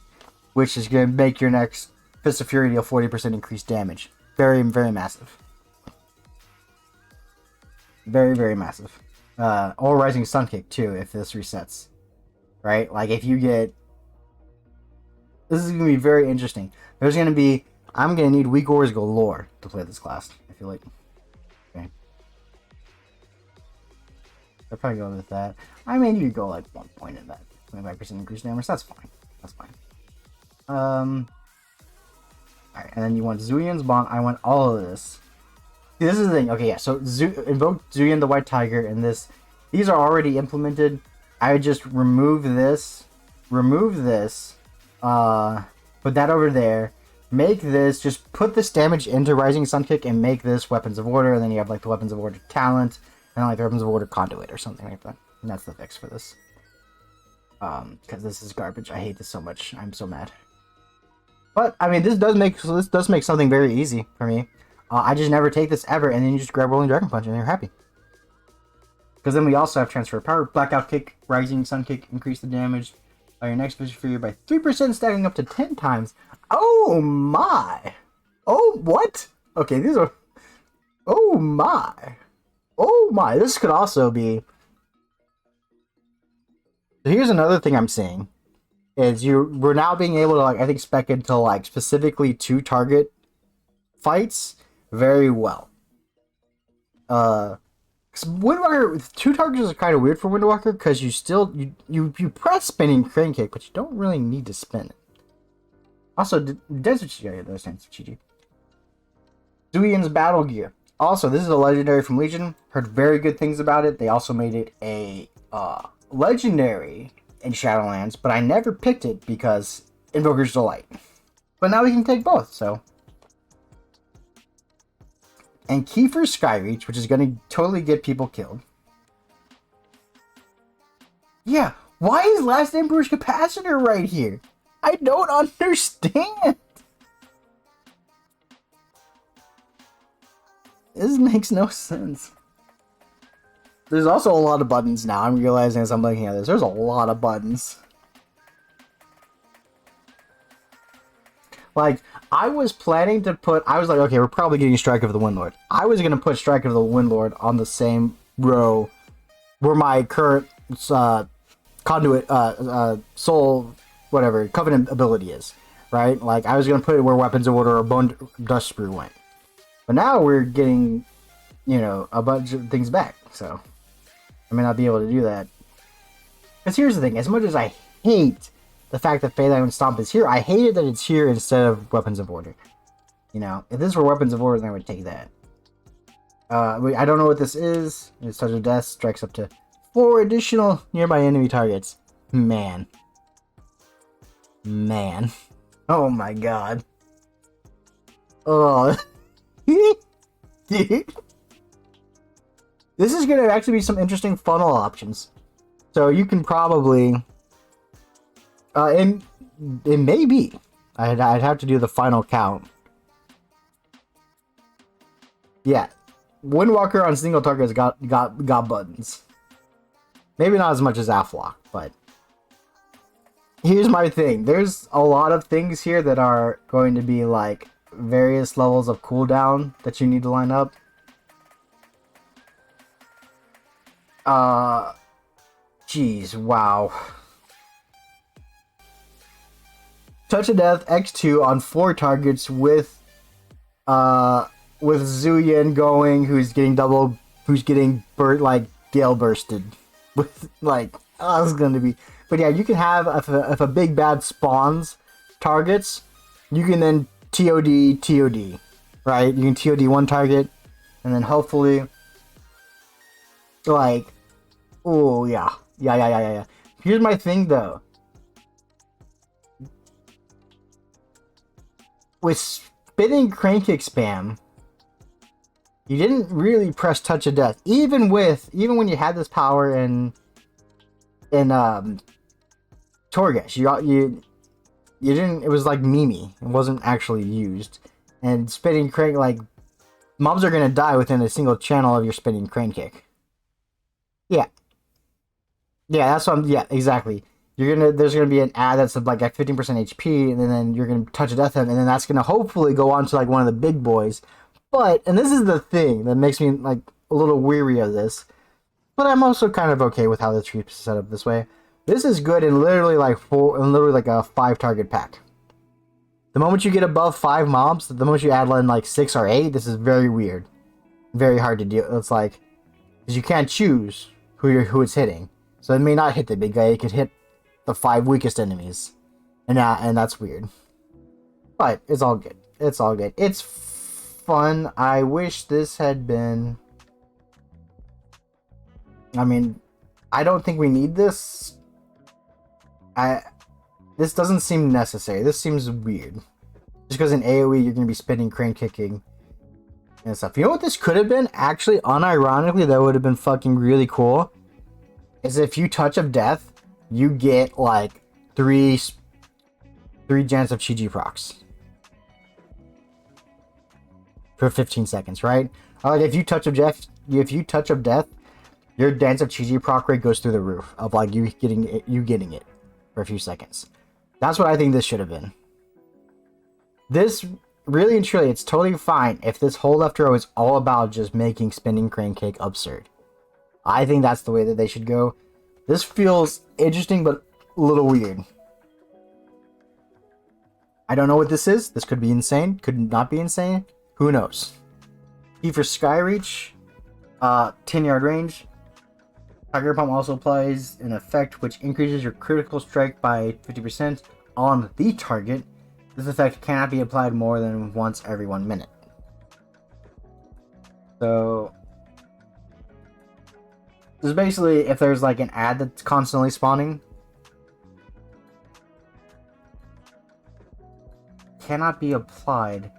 which is going to make your next Fist of Fury deal 40% increased damage. Very, very massive. Very, very massive. Or Rising Sun kick too, if this resets. right? Like if you get, this is gonna be very interesting. There's gonna be, I'm gonna need weak ores galore to play this class. I feel like. Okay. I'll probably go with that. I mean, you could go like 1 point in that. 25% increased damage. That's fine. That's fine. Alright, and then you want Zuyan's Bond. I want all of this. See, this is the thing. Okay, yeah. So invoke Zuyan the White Tiger, and this. These are already implemented. I would just remove this, put that over there. Make this. Just put this damage into Rising Sun Kick and make this Weapons of Order. And then you have like the Weapons of Order talent, and like the Weapons of Order conduit or something like that. And that's the fix for this. Because this is garbage. I hate this so much. I'm so mad. But I mean, this does make something very easy for me. I just never take this ever, and then you just grab Rolling Dragon Punch, and you're happy. Because then we also have Transfer of Power, Blackout Kick, Rising Sun Kick, increase the damage by your next vision figure by 3%, stacking up to 10 times. Oh my! Oh, what? Okay, these are... Oh my! Oh my! This could also be... So here's another thing I'm seeing. Is we're now being able to, like, I think, spec into, like, specifically 2 target fights very well. Windwalker with 2 targets is kind of weird for Windwalker because you still you press spinning crane kick, but you don't really need to spin it. Also, Desert yeah, those things, GG. Zuyan's Battle Gear. Also, this is a legendary from Legion. Heard very good things about it. They also made it a legendary in Shadowlands, but I never picked it because Invoker's Delight. But now we can take both, so. And Kiefer's Skyreach, which is going to totally get people killed. Yeah, why is Last Emperor's Capacitor right here? I don't understand. This makes no sense. There's also a lot of buttons now. I'm realizing as I'm looking at this. There's a lot of buttons. Like, I was planning to put... I was like, okay, we're probably getting Strike of the Windlord. I was going to put Strike of the Windlord on the same row where my current conduit, soul, whatever, covenant ability is. Right? Like, I was going to put it where Weapons of Order or Bone Dust Sprue went. But now we're getting, you know, a bunch of things back. So, I may not be able to do that. Because here's the thing. As much as I hate the fact that Phalanx and Stomp is here, I hate it that it's here instead of Weapons of Order. You know, if this were Weapons of Order, then I would take that. I don't know what this is. It's Touch of Death. Strikes up to 4 additional nearby enemy targets. Man. Man. Oh my god. Oh. This is going to actually be some interesting funnel options. So you can probably... it may be. I'd have to do the final count. Yeah. Windwalker on single targets got buttons. Maybe not as much as Aflock, but... Here's my thing. There's a lot of things here that are going to be like various levels of cooldown that you need to line up. Jeez, wow. Touch of Death X2 on 4 targets with Zuyan going, who's getting gale bursted. With like, oh, this is gonna be. But yeah, you can have if a big bad spawns targets, you can then TOD, right? You can TOD 1 target, and then hopefully, like, oh yeah. Here's my thing though. With spinning crane kick spam, you didn't really press Touch of Death. Even when you had this power in Torghast, you didn't. It was like Mimi. It wasn't actually used. And spinning crane, like, mobs are gonna die within a single channel of your spinning crane kick. Yeah, that's what I'm. Yeah, exactly. There's gonna be an ad that's like at 15% HP, and then you're gonna Touch of Death him, and then that's gonna hopefully go on to like one of the big boys. But, and this is the thing that makes me like a little weary of this, but I'm also kind of okay with how the tree's set up this way. This is good in literally like a 5 target pack. The moment you get above 5 mobs, the moment you add in like 6 or 8, this is very weird. Very hard to deal. It's like, because you can't choose who it's hitting. So it may not hit the big guy, it could hit the 5 weakest enemies. And that's weird. But it's all good. It's all good. It's fun. I wish this had been... I mean, I don't think we need this. This doesn't seem necessary. This seems weird. Just because in AoE you're going to be spinning, crane kicking, and stuff. You know what this could have been? Actually, unironically, that would have been fucking really cool. Is if you touch of death, you get like 3 gens of Chi procs. For 15 seconds, right? Or like if you touch of death, your Dance of Chi proc rate goes through the roof of like you getting it for a few seconds. That's what I think this should have been. This really and truly, it's totally fine if this whole left row is all about just making spinning crane cake absurd. I think that's the way that they should go. This feels interesting but a little weird. I don't know what this is. This could be insane, could not be insane. Who knows? E for Skyreach, 10-yard range. Tiger Palm also applies an effect which increases your critical strike by 50% on the target. This effect cannot be applied more than once every 1 minute. So, this is basically if there's like an ad that's constantly spawning, cannot be applied.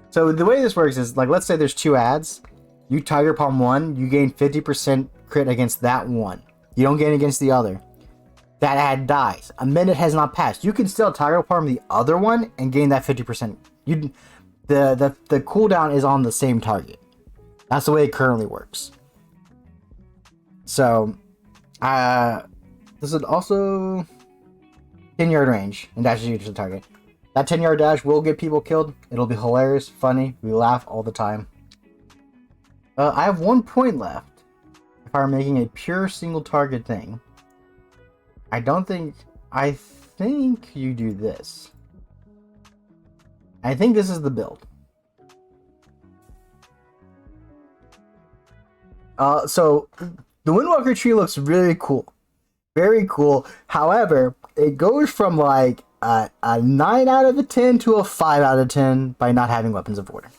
So the way this works is, like, let's say there's 2 ads. You Tiger Palm one, you gain 50% crit against that one. You don't gain against the other. That ad dies. A minute has not passed. You can still Tiger Palm the other one and gain that 50%. The cooldown is on the same target. That's the way it currently works. So, this is also 10-yard range and dashes you to the target. That 10-yard dash will get people killed. It'll be hilarious, funny. We laugh all the time. I have 1 point left. If I were making a pure single target thing. I think you do this. I think this is the build. So the Windwalker tree looks really cool. Very cool. However, it goes from like a 9 out of 10 to a 5 out of 10 by not having Weapons of Order.